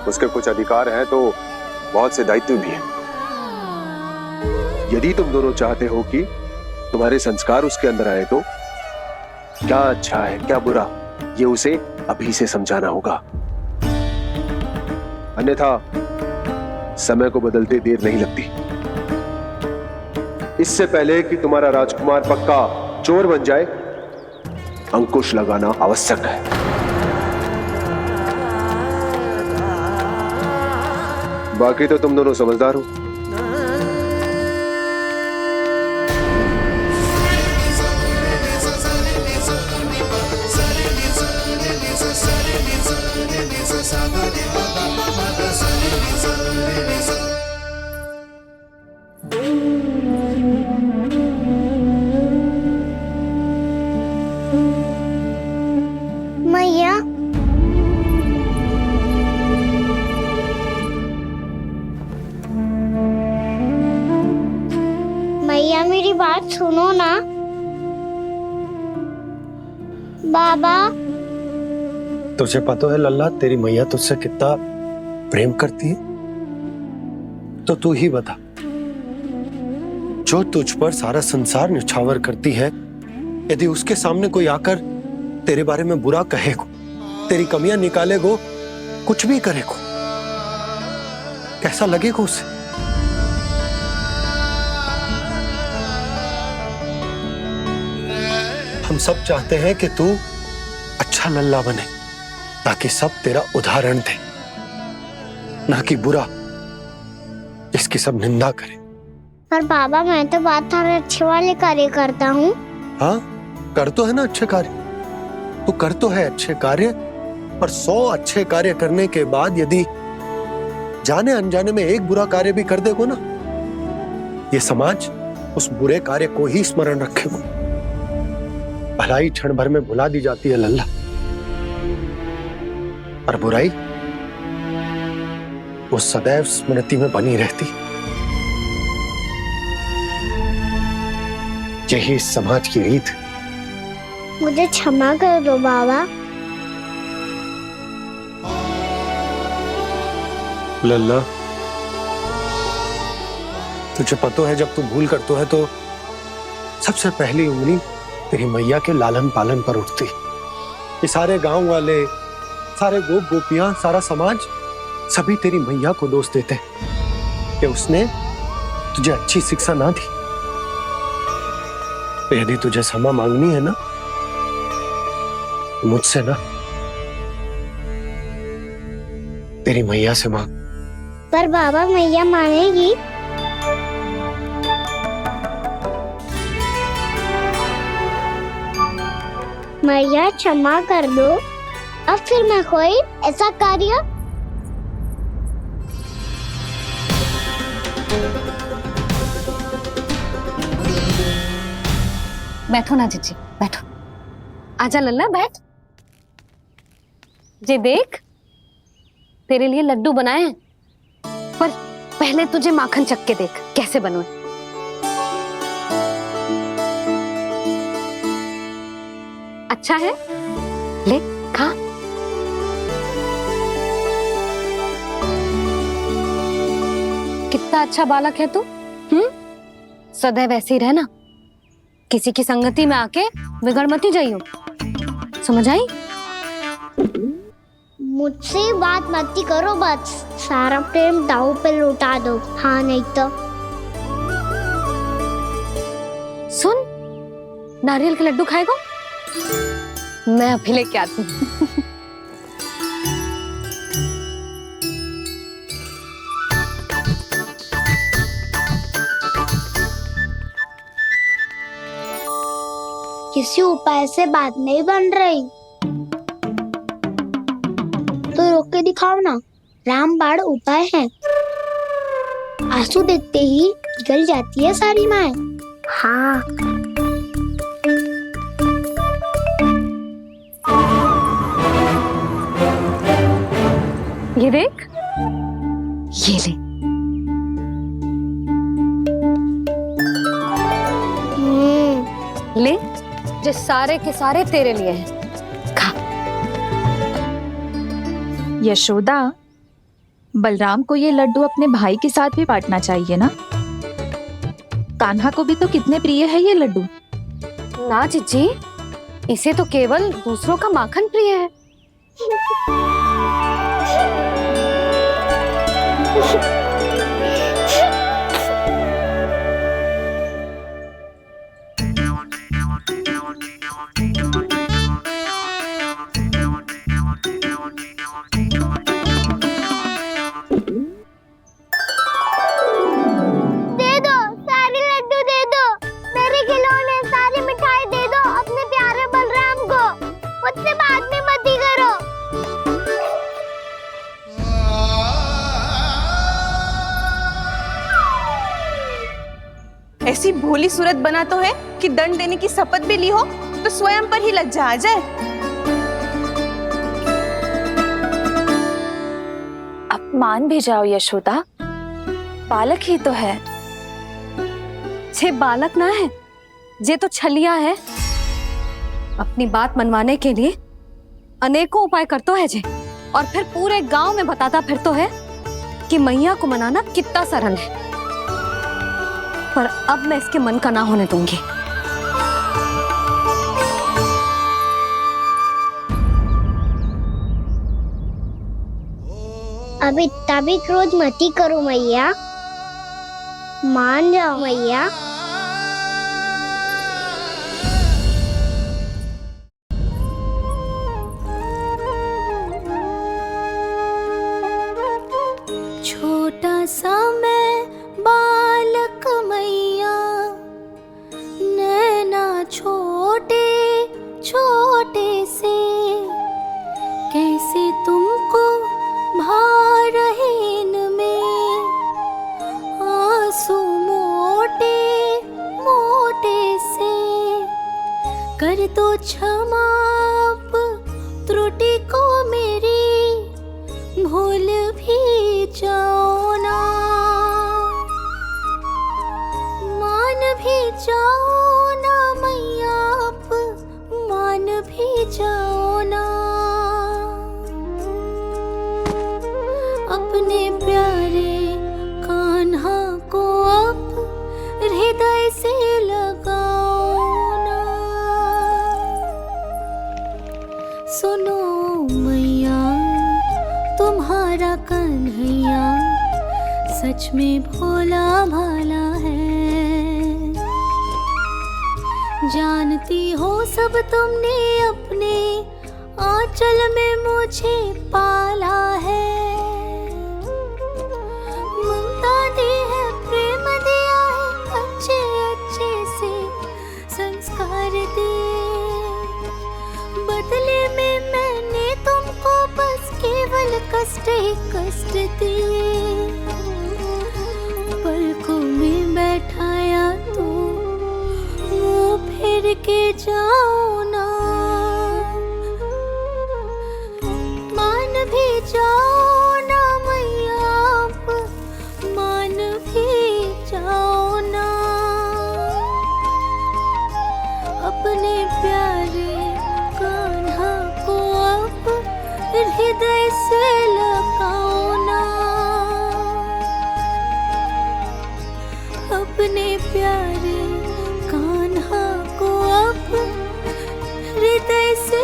उसके कुछ अधिकार हैं तो बहुत से दायित्व भी हैं। यदि तुम दोनों चाहते हो कि तुम्हारे संस्कार उसके अंदर आए तो क्या अच्छा है क्या बुरा, ये उसे अभी से समझाना होगा। अन्यथा समय को बदलते देर नहीं लगती। इससे पहले कि तुम्हारा राजकुमार पक्का चोर बन जाए, अंकुश लगाना आवश्यक है। बाकी तो तुम दोनों समझदार हो।
मैया, मैया मेरी बात सुनो ना। बाबा,
तुझे पता है लल्ला, तेरी मैया तुझसे कितना प्रेम करती है, तो तू ही बता, जो तुझ पर सारा संसार न्यौछावर करती है, यदि उसके सामने कोई आकर तेरे बारे में बुरा कहेगो, तेरी कमियां निकालेगो, कुछ भी करेगो, कैसा लगेगा उसे? हम सब चाहते हैं कि तू अच्छा लल्ला बने, ताकि सब तेरा उदाहरण दे, ना कि बुरा जिसकी सब निंदा करे।
पर बाबा, मैं तो बात हर अच्छे वाले कार्य करता हूँ।
हाँ, कर तो है ना अच्छे कार्य, तू कर तो है अच्छे कार्य, पर 100 अच्छे कार्य करने के बाद यदि जाने अनजाने में एक बुरा कार्य भी कर देगो ना, ये समाज उस बुरे कार्य को ही स्मरण रखेगो। भलाई क्षण भर में भुला दी जाती है लल्ला।
और बुराई वो सदैव स्मृति में बनी रहती। यही इस समाज की रीत।
मुझे क्षमा कर दो बाबा।
लल्ला, तुझे पता है जब तू भूल करतो है तो सबसे पहली उंगली तेरी मैया के लालन पालन पर उठती। ये सारे गांव वाले, सारे गोप गोपियां, सारा समाज सभी तेरी मैया को दोष देते कि उसने तुझे अच्छी शिक्षा ना दी। तो यदि तुझे क्षमा मांगनी है ना, मुझसे ना, तेरी मैया से मांग।
पर बाबा मैया मानेगी? मैया क्षमा कर दो। अब फिर मैं कोई ऐसा कार्य
बैठो ना जीजी, बैठो। आजा लल्ला, बैठ। जे देख, तेरे लिए लड्डू बनाए हैं, पर पहले तुझे माखन चख के देख कैसे बने। अच्छा है, ले खा। कितना अच्छा बालक है तू। सदैव ऐसे ही रहना, किसी की संगति में आके बिगड़ मत जाइयो, समझ आई?
मुझसे बात मत करो, बस सारा प्रेम दाव पे लौटा दो। हाँ नहीं तो
सुन, नारियल के लड्डू खाएगा? मैं अभी लेके आती हूँ।
किसी उपाय से बात नहीं बन रही तो रोक के दिखाओ ना। रामबाण उपाय है। आंसू देखते ही पिघल जाती है सारी माए। हाँ,
ये देख, ये ले। ले, जो सारे के सारे तेरे लिए हैं, खा।
यशोदा, बलराम को ये लड्डू अपने भाई के साथ भी बांटना चाहिए ना। कान्हा को भी तो कितने प्रिय है ये लड्डू।
ना जीजी, इसे तो केवल दूसरों का माखन प्रिय है।
ऐसी भोली सूरत बना तो है कि दंड देने की शपथ भी ली हो तो स्वयं पर ही लज्जा आ जाए।
अब मान भी जाओ यशोदा, बालक ही तो है।
छे बालक ना है, जे तो छलिया है। अपनी बात मनवाने के लिए अनेकों उपाय करतो है जे, और फिर पूरे गांव में बताता फिरतो है कि मैया को मनाना कितना सरल है। पर अब मैं इसके मन का ना होने दूंगी।
अब इतना भी क्रोध मती करो मैया, मान जाओ मैया।
छोटा सा मैं बालक मैया, नैना छोटे छोटे से, कैसे तुमको भा रहे इनमें आंसू मोटे मोटे से। कर दो क्षमा त्रुटि को मेरी, प्यारे कान्हा को अब हृदय से लगाओ ना। सुनो मैया तुम्हारा कन्हैया सच में भोला भाला है। जानती हो सब तुमने अपने आंचल में मुझे पाला है। ममता दी है, प्रेम दिया है, अच्छे अच्छे से संस्कार दिए। बदले में मैंने तुमको बस केवल कष्ट ही कष्ट दिए। पलकों में बैठाया तो मुंह फेर के जाओ ना। मान भी जाओ ना मैया, आप मान भी जाओ ना। अपने प्यारे कान्हा को अब हृदय से लगाओ ना। अपने प्यारे कान्हा को अब हृदय से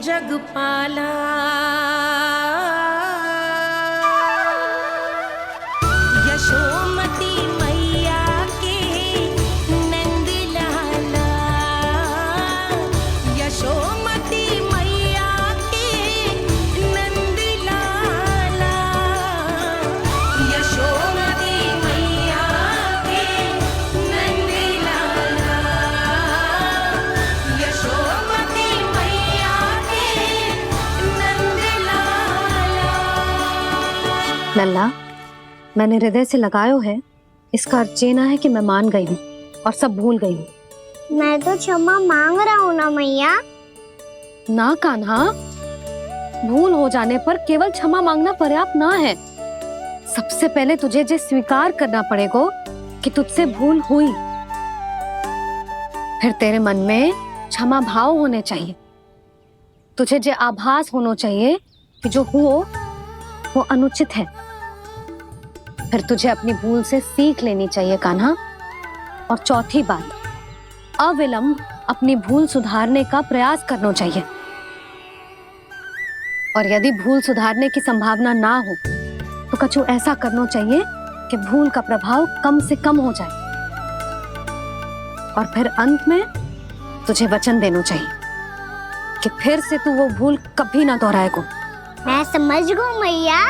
जगपाला। यशोमती मैया के नंद लाला। यशोमती मैया के नंद लाला। यशोमती मैया के नंद लाला। यशोमती मैया
लल्ला, मैंने हृदय से लगायो है, इसका अर्थ ये ना है कि मैं मान गई हूँ और सब भूल गई हूँ।
मैं तो क्षमा मांग रहा हूँ ना मैया।
ना कान्हा, भूल हो जाने पर केवल क्षमा मांगना पर्याप्त ना है। सबसे पहले तुझे जो स्वीकार करना पड़ेगा कि तुझसे भूल हुई। फिर तेरे मन में क्षमा भाव होने चाहिए। तुझे जो आभास होना चाहिए कि जो हुआ वो अनुचित है। फिर तुझे अपनी भूल से सीख लेनी चाहिए कान्हा। और चौथी बात, अविलंब अपनी भूल सुधारने का प्रयास करना चाहिए। और यदि भूल सुधारने की संभावना ना हो तो कछु ऐसा करना चाहिए कि भूल का प्रभाव कम से कम हो जाए। और फिर अंत में तुझे वचन देना चाहिए कि फिर से तू वो भूल कभी ना दोहराएगा।
मैं समझ गई मैया।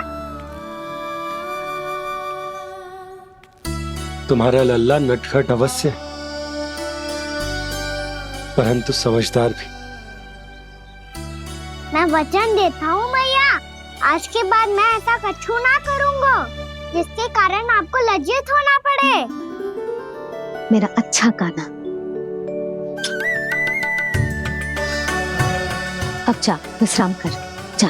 तुम्हारा लल्ला नटखट अवश्य है, परंतु समझदार भी।
मैं वचन देता हूँ मैया, आज के बाद मैं ऐसा कछु ना करूँगा जिसके कारण आपको लज्जित होना पड़े।
मेरा अच्छा कान्हा, अब जा विश्राम कर, जा।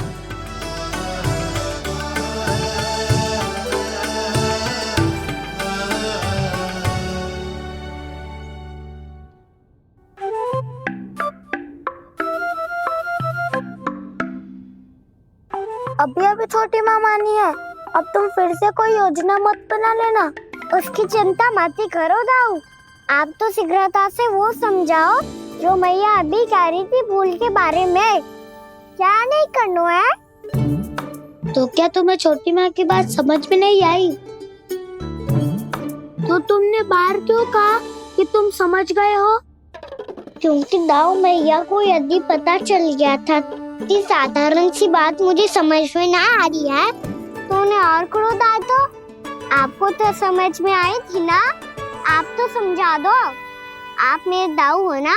अभी अभी छोटी माँ मानी है, अब तुम फिर से कोई योजना मत बना लेना। उसकी चिंता मत ही करो दाऊ। आप तो शीघ्रता से वो समझाओ जो मैया अभी कह रही थी भूल के बारे में। क्या नहीं करना है? तो क्या तुम्हें छोटी माँ की बात समझ में नहीं आई? तो तुमने बाहर क्यों कहा कि तुम समझ गए हो? क्योंकि दाऊ मैया को यदि पता चल गया था कि साधारण सी बात मुझे समझ में ना आ रही है तो उन्हें और क्रोध आया। तो आपको तो समझ में आई थी ना, आप तो समझा दो। आप मेरे दाऊ हो ना।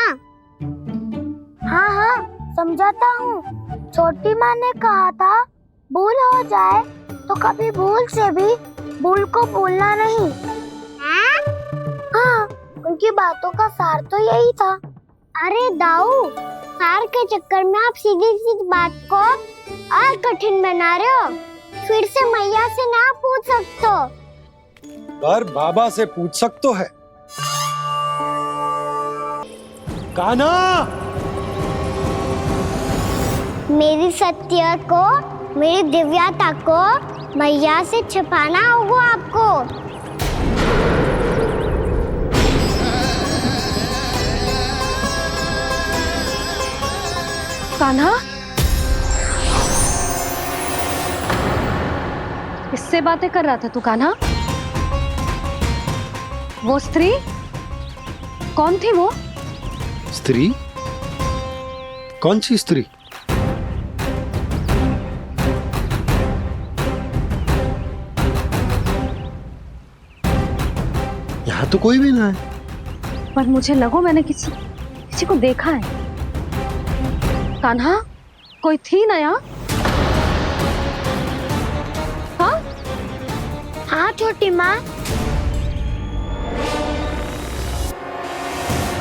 हाँ हाँ समझाता हूँ। छोटी माँ ने कहा था भूल हो जाए तो कभी भूल से भी भूल को भूलना नहीं। हाँ उनकी बातों का सार तो यही था। अरे दाऊ, सार के चक्कर में आप सीधी सीधी बात को और कठिन बना रहे हो। फिर से मैया से ना पूछ सकते हो,
पर बाबा से पूछ सकते है। कान्हा,
मेरी सत्य को, मेरी दिव्यता को मैया से छिपाना होगा आपको।
कान्हा, किससे बातें कर रहा था तू कान्हा? वो स्त्री कौन थी? वो
स्त्री? कौन सी स्त्री? यहाँ तो कोई भी ना है।
पर मुझे लगो मैंने किसी को देखा है। कान्हा, कोई थी ना यहाँ? हाँ
हाँ छोटी माँ।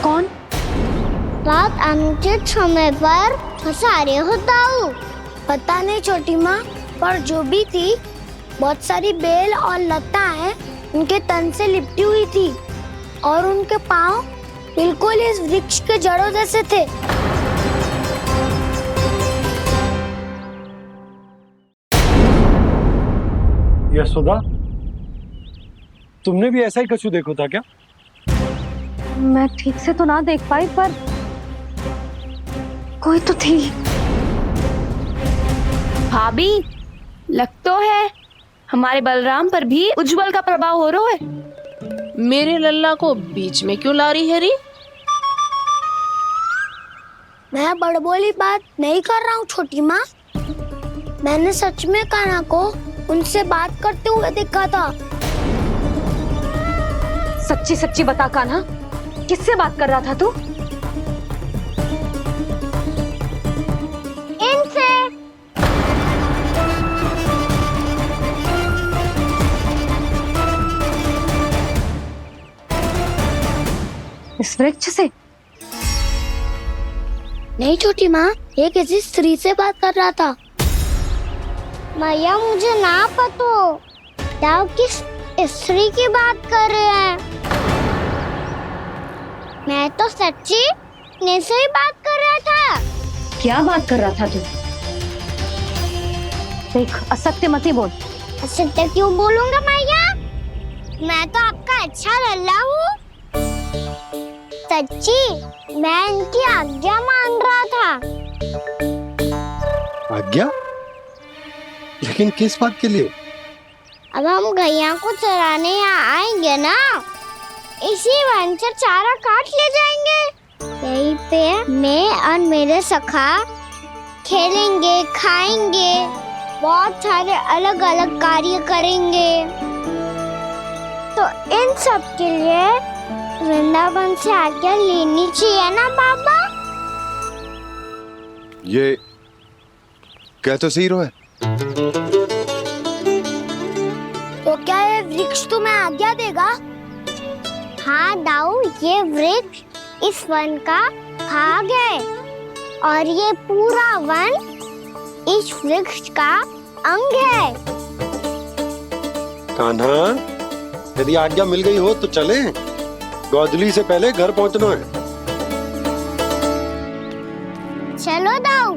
कौन?
रात अनुचित समय पर फंसारे होता हूँ। पता नहीं छोटी माँ, पर जो भी थी बहुत सारी बेल और लताएं उनके तन से लिपटी हुई थी और उनके पाँव बिल्कुल इस वृक्ष के जड़ों जैसे थे।
यशोदा, तुमने भी ऐसा ही कछु देखो था क्या?
मैं ठीक से तो ना देख पाई, पर कोई तो थी।
भाभी, लग तो है हमारे बलराम पर भी उज्जवल का प्रभाव हो रहा है।
मेरे लल्ला को बीच में क्यों ला रही है री?
मैं बड़बोली बात नहीं कर रहा हूँ छोटी माँ। मैंने सच में कान्हा को उनसे बात करते हुए देखा था।
सच्ची सच्ची बता कान्हा, किससे बात कर रहा था तू?
इनसे।
इस वृक्ष से?
नहीं छोटी माँ, ये किसी स्त्री से बात कर रहा था। मैया मुझे ना पतो दाव किस स्त्री की बात कर रहे हैं। मैं तो सच्ची ने से ही बात कर रहा था।
क्या बात कर रहा था तू? देख, असत्य मत ही बोल।
असत्य क्यों बोलूंगा मैया? मैं तो आपका अच्छा लल्ला हूँ। सच्ची मैं इनकी आज्ञा मान रहा था।
आज्ञा? लेकिन किस बात के लिए?
अब हम गैया को चराने यहाँ आएंगे ना, इसी वन से चारा काट ले जाएंगे। यहीं पे मैं और मेरे सखा खेलेंगे, खाएंगे, बहुत सारे अलग अलग कार्य करेंगे। तो इन सब के लिए वृंदावन से आज्ञा लेनी चाहिए ना बाबा?
ये कह तो सही रहा है।
तो क्या ये वृक्ष तुम्हें आज्ञा देगा? हाँ दाऊ, ये वृक्ष इस वन का भाग है और ये पूरा वन इस वृक्ष का अंग है।
कान्हा, यदि आज्ञा मिल गई हो तो चले। गोधली से पहले घर पहुंचना है।
चलो दाऊ।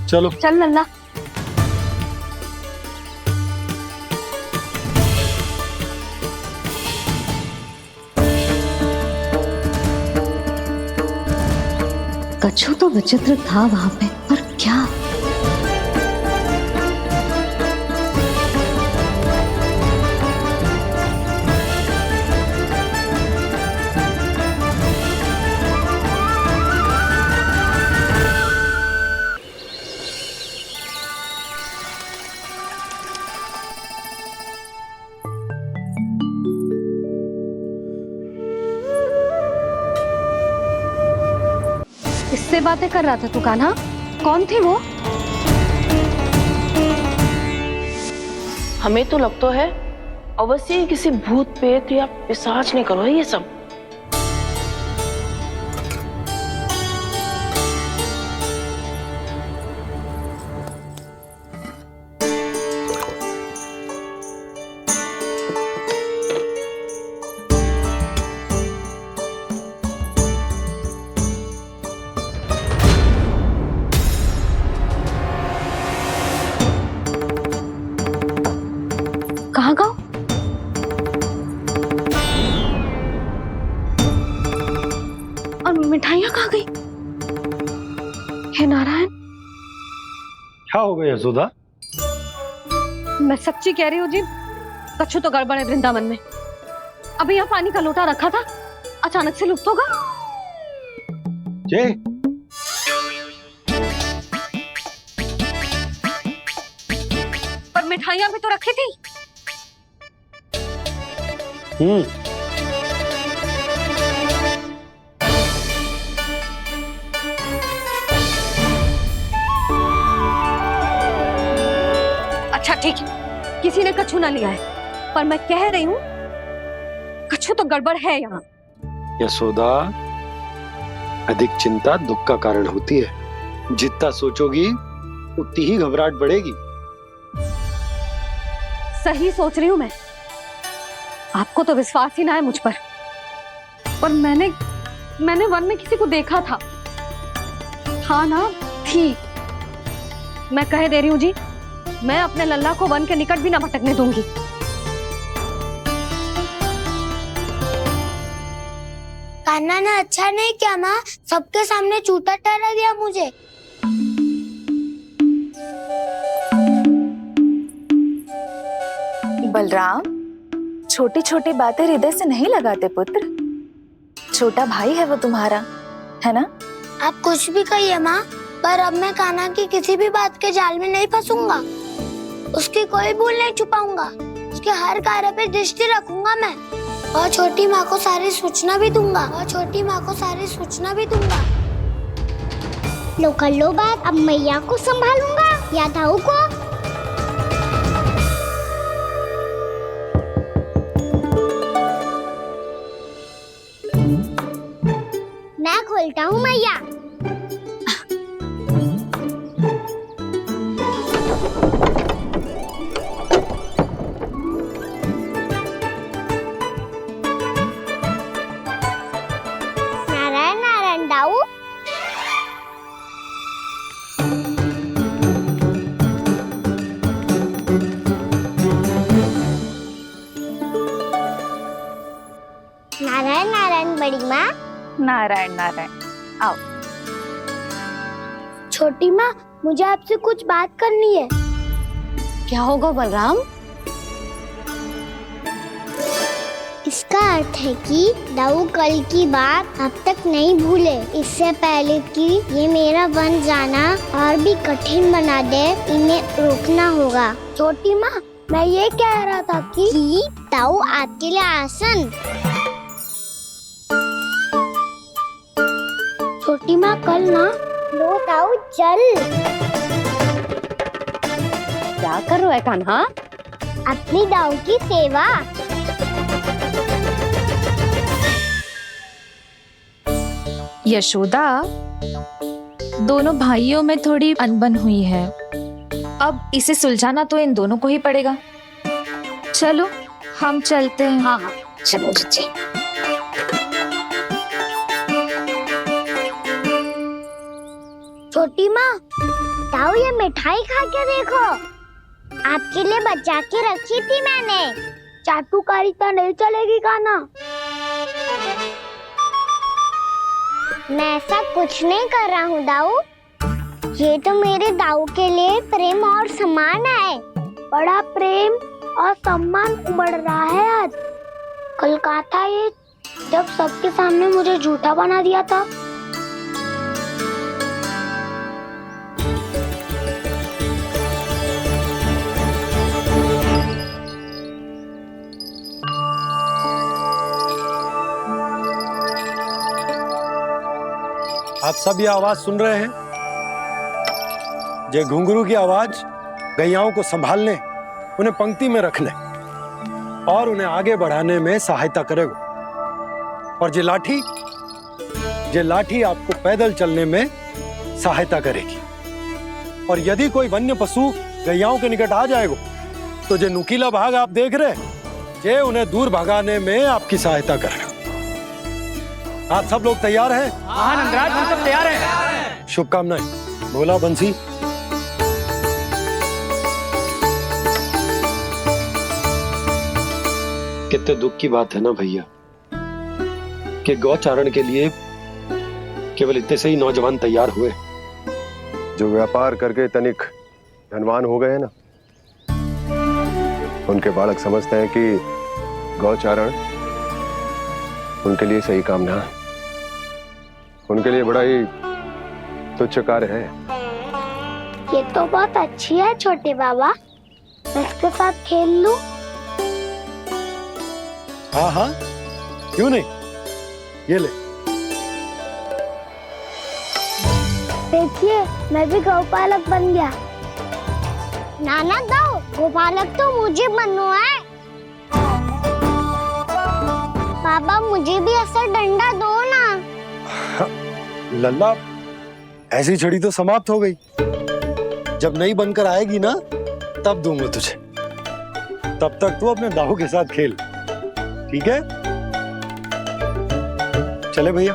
चलो
चल लल्ला। कछु तो विचित्र था वहां पे, पर क्या? किससे बातें कर रहा था तू कान्हा? कौन थे वो?
हमें तो लगता है अवश्य ही किसी भूत प्रेत या पिशाच ने करो है ये सब।
कहाँ गाँव? और मिठाइयाँ कहाँ गई? हे नारायण,
क्या हो गया यशोदा?
मैं सच्ची कह रही हूँ जी, कछु तो गड़बड़ है वृंदावन में। अभी यहाँ पानी का लोटा रखा था, अचानक से लुप्त होगा।
जय,
पर मिठाइयाँ भी तो रखी थी। अच्छा ठीक है, किसी ने कछु ना लिया है, पर मैं कह रही हूँ कछु तो गड़बड़ है यहाँ।
यशोदा, अधिक चिंता दुख का कारण होती है। जितना सोचोगी उतनी ही घबराहट बढ़ेगी।
सही सोच रही हूँ मैं। आपको तो विश्वास ही ना है मुझ पर मैंने वन में किसी को देखा था। हाँ ना, थी। मैं कह दे रही हूँ जी, मैं अपने लल्ला को वन के निकट भी ना भटकने दूंगी।
कान्हा ने अच्छा नहीं किया माँ, सबके सामने झूठा ठहरा दिया मुझे।
बलराम, छोटी छोटी बातें हृदय से नहीं लगाते पुत्र। छोटा भाई है वो तुम्हारा, है ना?
आप कुछ भी कहिए माँ, पर अब मैं कान्हा की किसी भी बात के जाल में नहीं फंसूंगा। उसकी कोई भूल नहीं छुपाऊंगा। उसके हर कार्य पे दृष्टि रखूंगा मैं, और छोटी माँ को सारी सूचना भी दूंगा। लो कर लो बात, अब मैया को संभालूंगा या दाऊ को। मैं खोलता हूँ मैया। नारायण नारायण दाऊ। नारायण नारायण बड़ी माँ।
नारायण नारायण, आओ।
छोटी माँ, मुझे आपसे कुछ बात करनी है।
क्या होगा बलराम?
इसका अर्थ है कि दाऊ कल की बात अब तक नहीं भूले। इससे पहले कि ये मेरा वन जाना और भी कठिन बना दे, इन्हें रोकना होगा। छोटी माँ, मैं ये कह रहा था कि दाऊ आपके लिए आसन। छोटी माँ, कल ना लो दाऊ चल।
क्या कर रहा है कान्हा?
अपनी दाऊ की सेवा।
यशोदा, दोनों भाइयों में थोड़ी अनबन हुई है। अब इसे सुलझाना तो इन दोनों को ही पड़ेगा। चलो हम चलते हैं।
हाँ हाँ, चलो जी।
छोटी माँ, दाऊ ये मिठाई खा के देखो। आपके लिए बचा के रखी थी मैंने। चाटुकारिता नहीं चलेगी कान्हा। मैं ऐसा कुछ नहीं कर रहा हूँ दाऊ। ये तो मेरे दाऊ के लिए प्रेम और सम्मान है। बड़ा प्रेम और सम्मान उमड़ रहा है आज। कल कहा था ये, जब सबके सामने मुझे झूठा बना दिया था।
आप सब ये आवाज सुन रहे हैं? ये घुंघरू की आवाज गैयाओं को संभालने, उन्हें पंक्ति में रखने और उन्हें आगे बढ़ाने में सहायता करेगा। और ये लाठी आपको पैदल चलने में सहायता करेगी। और यदि कोई वन्य पशु गैयाओं के निकट आ जाएगा तो जो नुकीला भाग आप देख रहे हैं, ये उन्हें दूर भगाने में आपकी सहायता करेगा। आप सब लोग तैयार हैं?
हाँ नंदराज, हम सब तैयार हैं।
शुभकामनाएं। बोला बंसी। कितने दुख की बात है ना भैया कि गौचारण के लिए केवल इतने से ही नौजवान तैयार हुए
जो व्यापार करके तनिक धनवान हो गए हैं ना, उनके बालक समझते हैं कि गौचारण उनके लिए सही काम ना है, उनके लिए बड़ा ही तुच्छ कार्य है।
ये तो बहुत अच्छी है छोटे बाबा, इसके साथ खेल लूं?
हाँ हाँ, क्यों नहीं, ये ले।
देखिए, मैं भी गौपालक बन गया। नाना दाऊ, गौपालक तो मुझे बनना है। बाबा मुझे भी ऐसा डंडा दो ना।
लल्ला, ऐसी छड़ी तो समाप्त हो गई। जब नई बनकर आएगी ना, तब दूंगा तुझे। तब तक तू अपने दाऊ के साथ खेल, ठीक है? चले भैया।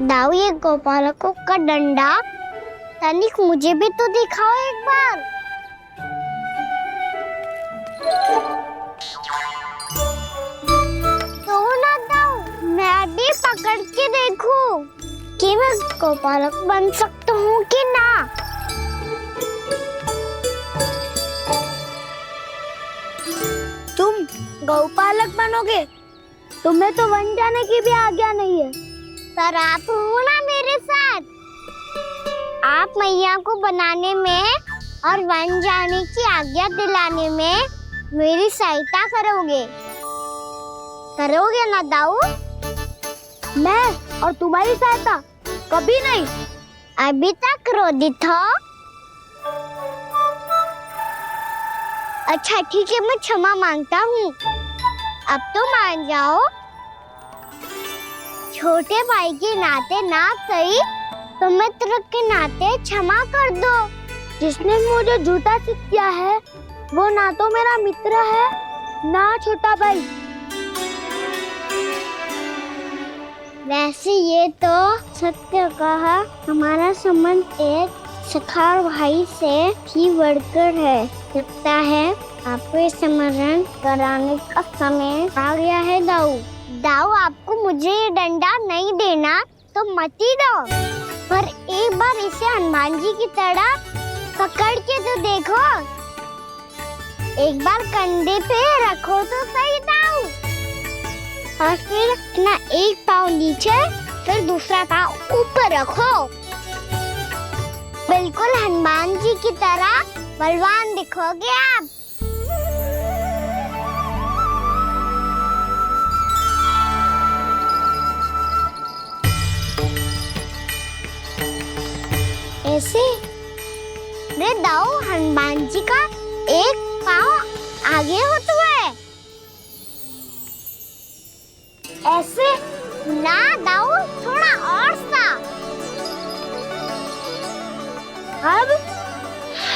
दाऊ, ये गोपालकों का डंडा तनिक मुझे भी तो दिखाओ एक बार। तो ना दाऊ, मैं भी पकड़ के देखूं कि मैं गोपालक बन सकता हूँ कि ना। तुम गौपालक बनोगे? तुम्हें तो वन जाने की भी आज्ञा नहीं है। पर आप हो ना मेरे साथ। आप मैया को बनाने में और वन जाने की आज्ञा दिलाने में मेरी सहायता करोगे ना दाऊ? मैं और तुम्हारी सहायता कभी नहीं। अभी तक क्रोधित हो? अच्छा ठीक है, मैं क्षमा मांगता हूँ। अब तो मान जाओ। छोटे भाई के नाते ना सही तो मित्र के नाते क्षमा कर दो। जिसने मुझे झूठा सिद्ध किया है वो ना तो मेरा मित्र है ना छोटा भाई। वैसे ये तो सत्य कहा, हमारा संबंध एक सखार भाई से भी बढ़कर है। लगता है आपको स्मरण कराने का समय आ गया है दाऊ। दाऊ, आपको मुझे ये डंडा नहीं देना तो मत ही दो, पर एक बार इसे हनुमान जी की तरह पकड़ के तो देखो। एक बार कंधे पे रखो तो सही दाऊ, और फिर अपना एक पाँव नीचे फिर दूसरा पाँव ऊपर रखो। बिल्कुल हनुमान जी की तरह बलवान दिखोगे आप। ऐसे रे दाऊ, हनुमान जी का एक पाँव आगे होता है। ऐसे ना दाऊ, थोड़ा और सा। अब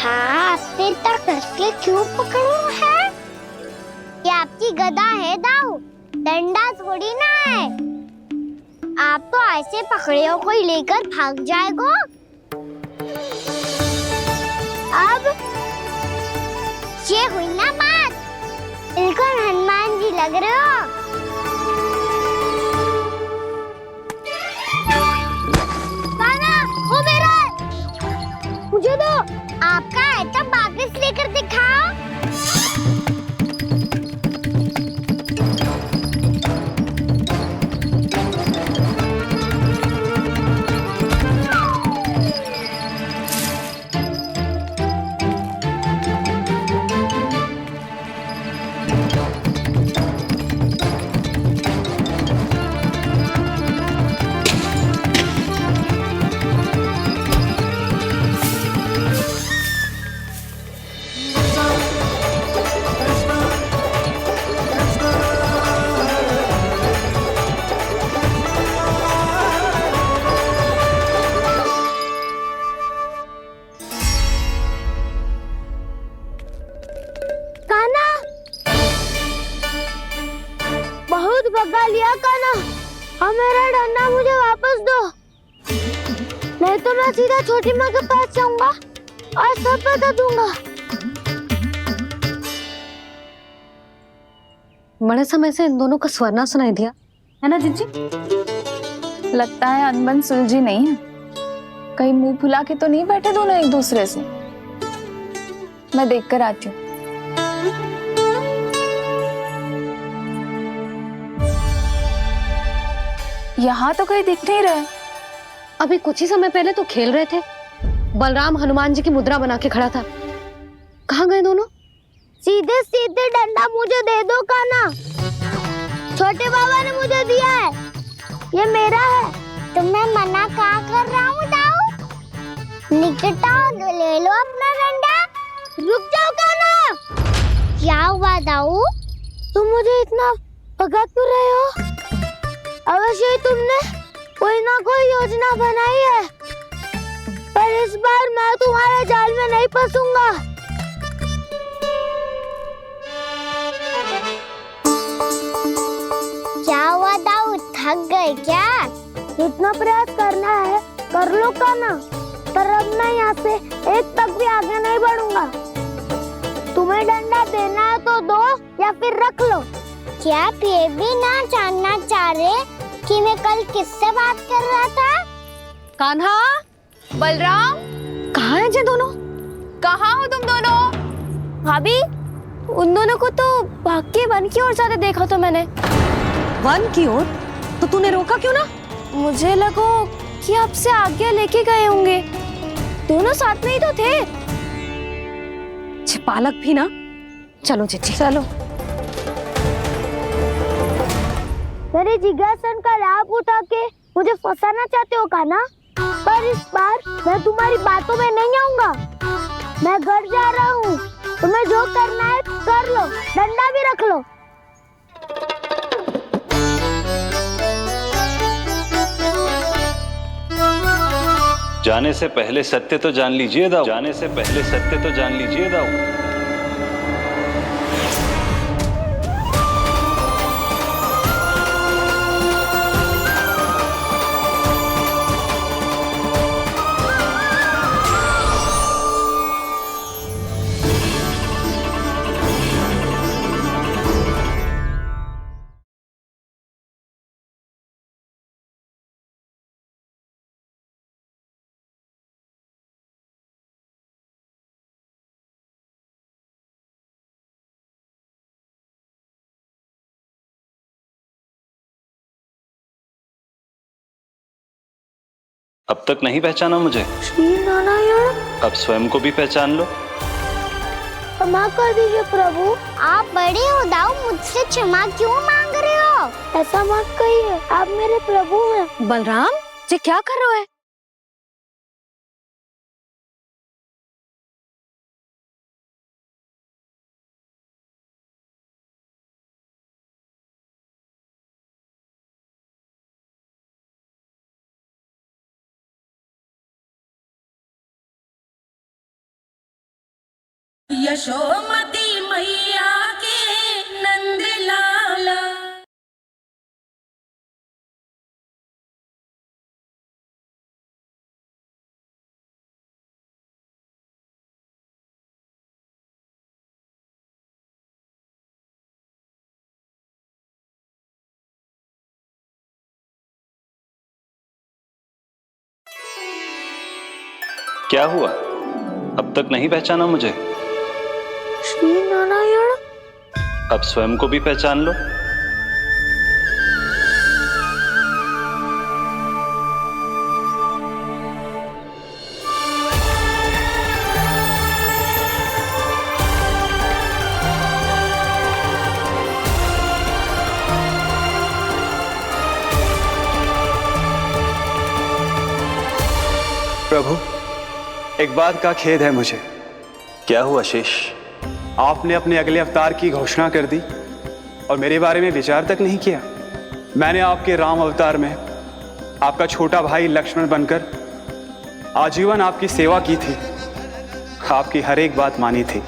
हाथ पे तक कसके क्यों पकड़ो है? ये आपकी गदा है दाऊ, डंडा थोड़ी ना है। आप तो ऐसे पकड़ियों को ही लेकर भाग जाएगो। अब ये हुई ना बात, बिल्कुल हनुमान जी लग रहे हो। कान्हा, वो मेरा, मुझे दो। आपका आइटम वापस लेकर दिखाओ। बहुत भगा लिया कान्हा। अब मेरा डंडा मुझे वापस दो, नहीं तो मैं सीधा छोटी माँ के पास जाऊंगा और सब बता दूंगा।
बड़े समय से इन दोनों का स्वर ना सुनाई दिया, है ना जीजी?
लगता है अनबन सुलझी नहीं है। कहीं मुंह फुला के तो नहीं बैठे दोनों एक दूसरे से। मैं देख कर आती हूँ। यहाँ तो कहीं दिख नहीं रहे।
अभी कुछ ही समय पहले तो खेल रहे थे। बलराम हनुमान जी की मुद्रा बना के खड़ा था। कहाँ गए दोनों?
सीधे सीधे डंडा मुझे दे दो कान्हा। छोटे बाबा ने मुझे दिया है, ये मेरा है। तो मैं मना कहाँ कर रहा हूँ दाऊ? निकट आओ, ले लो अपना डंडा। रुक जाओ कान्हा। क्या हुआ दाऊ? तुम मुझे इतना भगा क्यों रहे हो? अवश्य ही तुमने कोई ना कोई योजना बनाई है, पर इस बार मैं तुम्हारे जाल में नहीं फंसूंगा। क्या हुआ दाऊ, थक गए क्या? इतना प्रयास करना है कर लो कान्हा, पर अब मैं यहाँ से एक तक भी आगे नहीं बढ़ूंगा। तुम्हें डंडा देना है तो दो या फिर रख लो। क्या आप ये भी ना जानना चाह रहे कि मैं कल किससे बात कर रहा था?
कान्हा,
बलराम,
कहाँ हैं ये दोनों?
कहाँ हो तुम दोनों?
भाभी, उन दोनों को तो भाग के वन की ओर जाते देखा तो मैंने।
वन की ओर? तो तूने रोका क्यों ना?
मुझे लगो कि आपसे आज्ञा लेके गए होंगे। दोनों साथ में ही तो थे।
छिपालक भी ना। चलो जीजी,
चलो।
मेरे जिज्ञासन का लाभ उठा के मुझे फंसाना चाहते हो कान्हा, पर इस बार मैं तुम्हारी बातों में नहीं आऊंगा। मैं घर जा रहा हूँ, तुम्हें जो करना है कर लो, डंडा भी रख लो।
जाने से पहले सत्य तो जान लीजिए दाऊ। जाने से पहले सत्य तो जान लीजिए दाऊ। अब तक नहीं पहचाना मुझे?
श्री नारायण।
अब स्वयं को भी पहचान लो।
क्षमा कर दीजिए प्रभु। आप बड़े हो दाऊ, मुझसे क्षमा क्यों मांग रहे हो? ऐसा मत कहिए, आप मेरे प्रभु हैं।
बलराम, ये क्या कर रहे हो?
यशोमती मैया के नंद लाला।
क्या हुआ? अब तक नहीं पहचाना मुझे?
श्री नारायण।
अब स्वयं को भी पहचान लो।
प्रभु, एक बात का खेद है मुझे।
क्या हुआ शेष?
आपने अपने अगले अवतार की घोषणा कर दी और मेरे बारे में विचार तक नहीं किया। मैंने आपके राम अवतार में आपका छोटा भाई लक्ष्मण बनकर आजीवन आपकी सेवा की थी, आपकी हर एक बात मानी थी।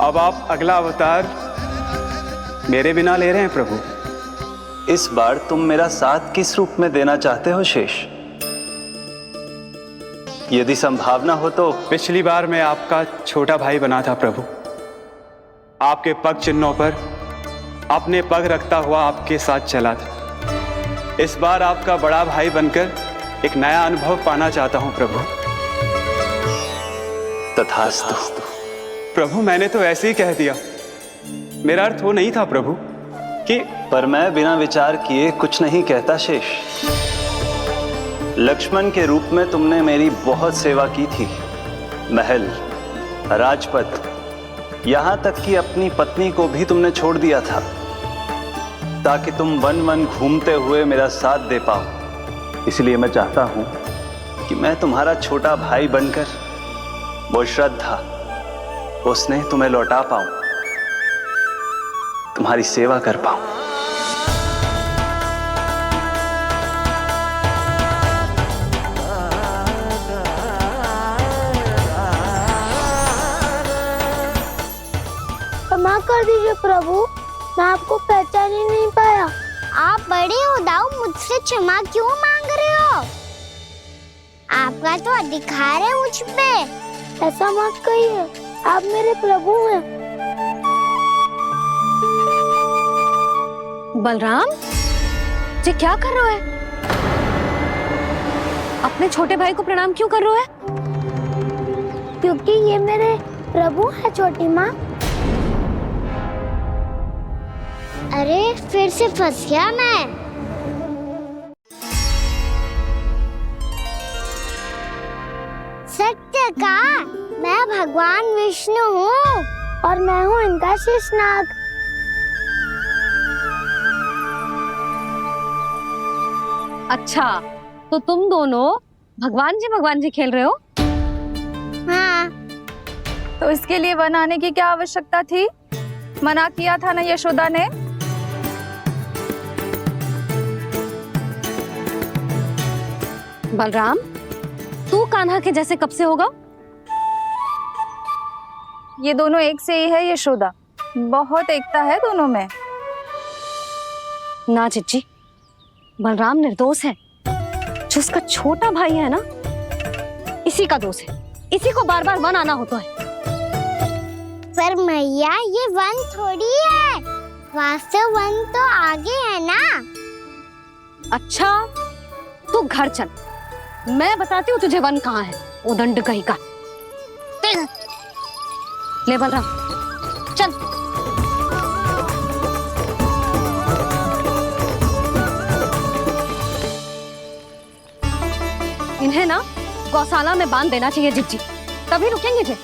अब आप अगला अवतार मेरे बिना ले रहे हैं प्रभु।
इस बार तुम मेरा साथ किस रूप में देना चाहते हो शेष? यदि संभावना हो तो।
पिछली बार मैं आपका छोटा भाई बना था प्रभु, आपके पग चिन्हों पर अपने पग रखता हुआ आपके साथ चला था। इस बार आपका बड़ा भाई बनकर एक नया अनुभव पाना चाहता हूं प्रभु।
तथास्तु।
प्रभु मैंने तो ऐसे ही कह दिया, मेरा अर्थ वो नहीं था प्रभु कि।
पर मैं बिना विचार किए कुछ नहीं कहता शेष। लक्ष्मण के रूप में तुमने मेरी बहुत सेवा की थी। महल, राजपथ, यहां तक कि अपनी पत्नी को भी तुमने छोड़ दिया था ताकि तुम वन वन घूमते हुए मेरा साथ दे पाओ। इसलिए मैं चाहता हूं कि मैं तुम्हारा छोटा भाई बनकर वो श्रद्धा, वो स्नेह तुम्हें लौटा पाऊं, तुम्हारी सेवा कर पाऊं।
क्षमा कर दीजिए प्रभु, मैं आपको पहचान ही नहीं पाया। आप बड़े हो दाऊ, मुझसे क्षमा क्यों मांग रहे हो? आपका तो अधिकार है मुझ पे। ऐसा मत कहिए, आप मेरे प्रभु हैं।
बलराम जी क्या कर रहे हो? अपने छोटे भाई को प्रणाम क्यों कर रहे हो?
क्योंकि ये मेरे प्रभु है छोटी माँ। अरे फिर से फंस गया मैं। सत्य का, मैं भगवान विष्णु हूँ और मैं हूँ इनका शेषनाग।
अच्छा, तो तुम दोनों भगवान जी खेल रहे हो?
हाँ। तो इसके लिए वन आने की क्या आवश्यकता थी? मना किया था ना यशोदा ने?
बलराम, तू कान्हा के जैसे कब से होगा?
ये दोनों एक से ही है यशोदा, बहुत एकता है दोनों में।
ना चिच्ची, बलराम निर्दोष है। जो उसका छोटा भाई है ना, इसी का दोष है। इसी को बार बार वन आना होता है।
पर मैया, ये वन थोड़ी है, वास्तव वन तो आगे है ना।
अच्छा, तू घर चल, मैं बताती हूँ तुझे वन कहाँ है। उदंड कहीं का। ले बलराम, चल। इन्हें ना गौशाला में बांध देना चाहिए जिज्जी, तभी रुकेंगे जे।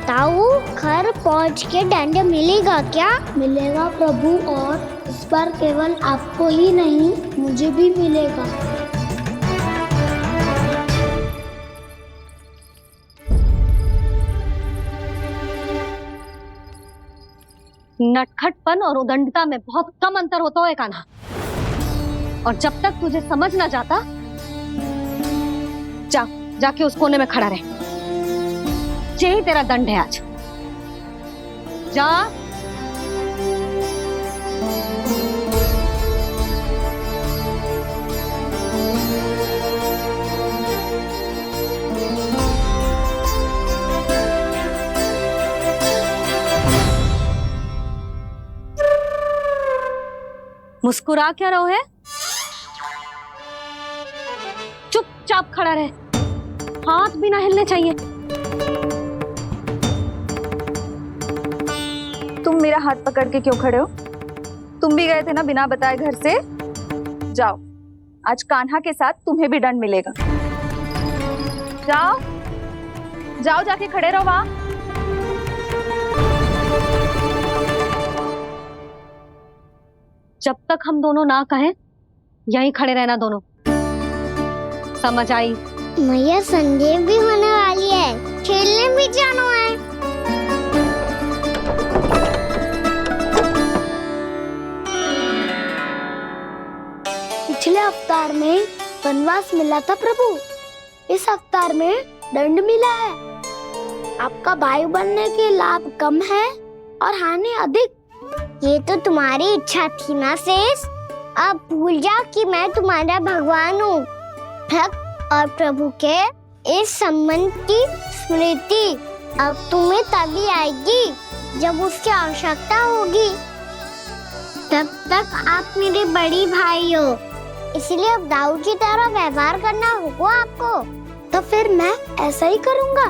ताऊ, घर पहुंच के दंड मिलेगा क्या? मिलेगा प्रभु, और इस बार केवल आपको ही नहीं, मुझे भी मिलेगा।
नटखटपन और उदंडता में बहुत कम अंतर होता है कान्हा, और जब तक तुझे समझ ना जाता, जाके उस कोने में खड़ा रहे। यही तेरा दंड है आज। जा। मुस्कुरा क्या रहो है? चुपचाप खड़ा रहे, हाथ भी ना हिलने चाहिए।
तुम मेरा हाथ पकड़ के क्यों खड़े हो? तुम भी गए थे ना बिना बताए घर से। जाओ, आज कान्हा के साथ तुम्हें भी दंड मिलेगा। जाओ जाओ, जाके खड़े रहो वहां।
जब तक हम दोनों ना कहें, यहीं खड़े रहना दोनों। समझ आई?
मैया, संध्या भी होने वाली है, खेलने भी जाना है। पिछले अवतार में वनवास मिला था प्रभु, इस अवतार में दंड मिला है। आपका भाई बनने के लाभ कम है और हानि अधिक। ये तो तुम्हारी इच्छा थी ना शेष। अब भूल जाओ कि मैं तुम्हारा भगवान हूँ। भक्त और प्रभु के इस संबंध की स्मृति अब तुम्हें तभी आएगी जब उसकी आवश्यकता होगी। तब तक आप मेरे बड़ी भाई हो, इसलिए अब दाऊद की तरह व्यवहार करना होगा आपको। तो फिर मैं ऐसा ही करूँगा।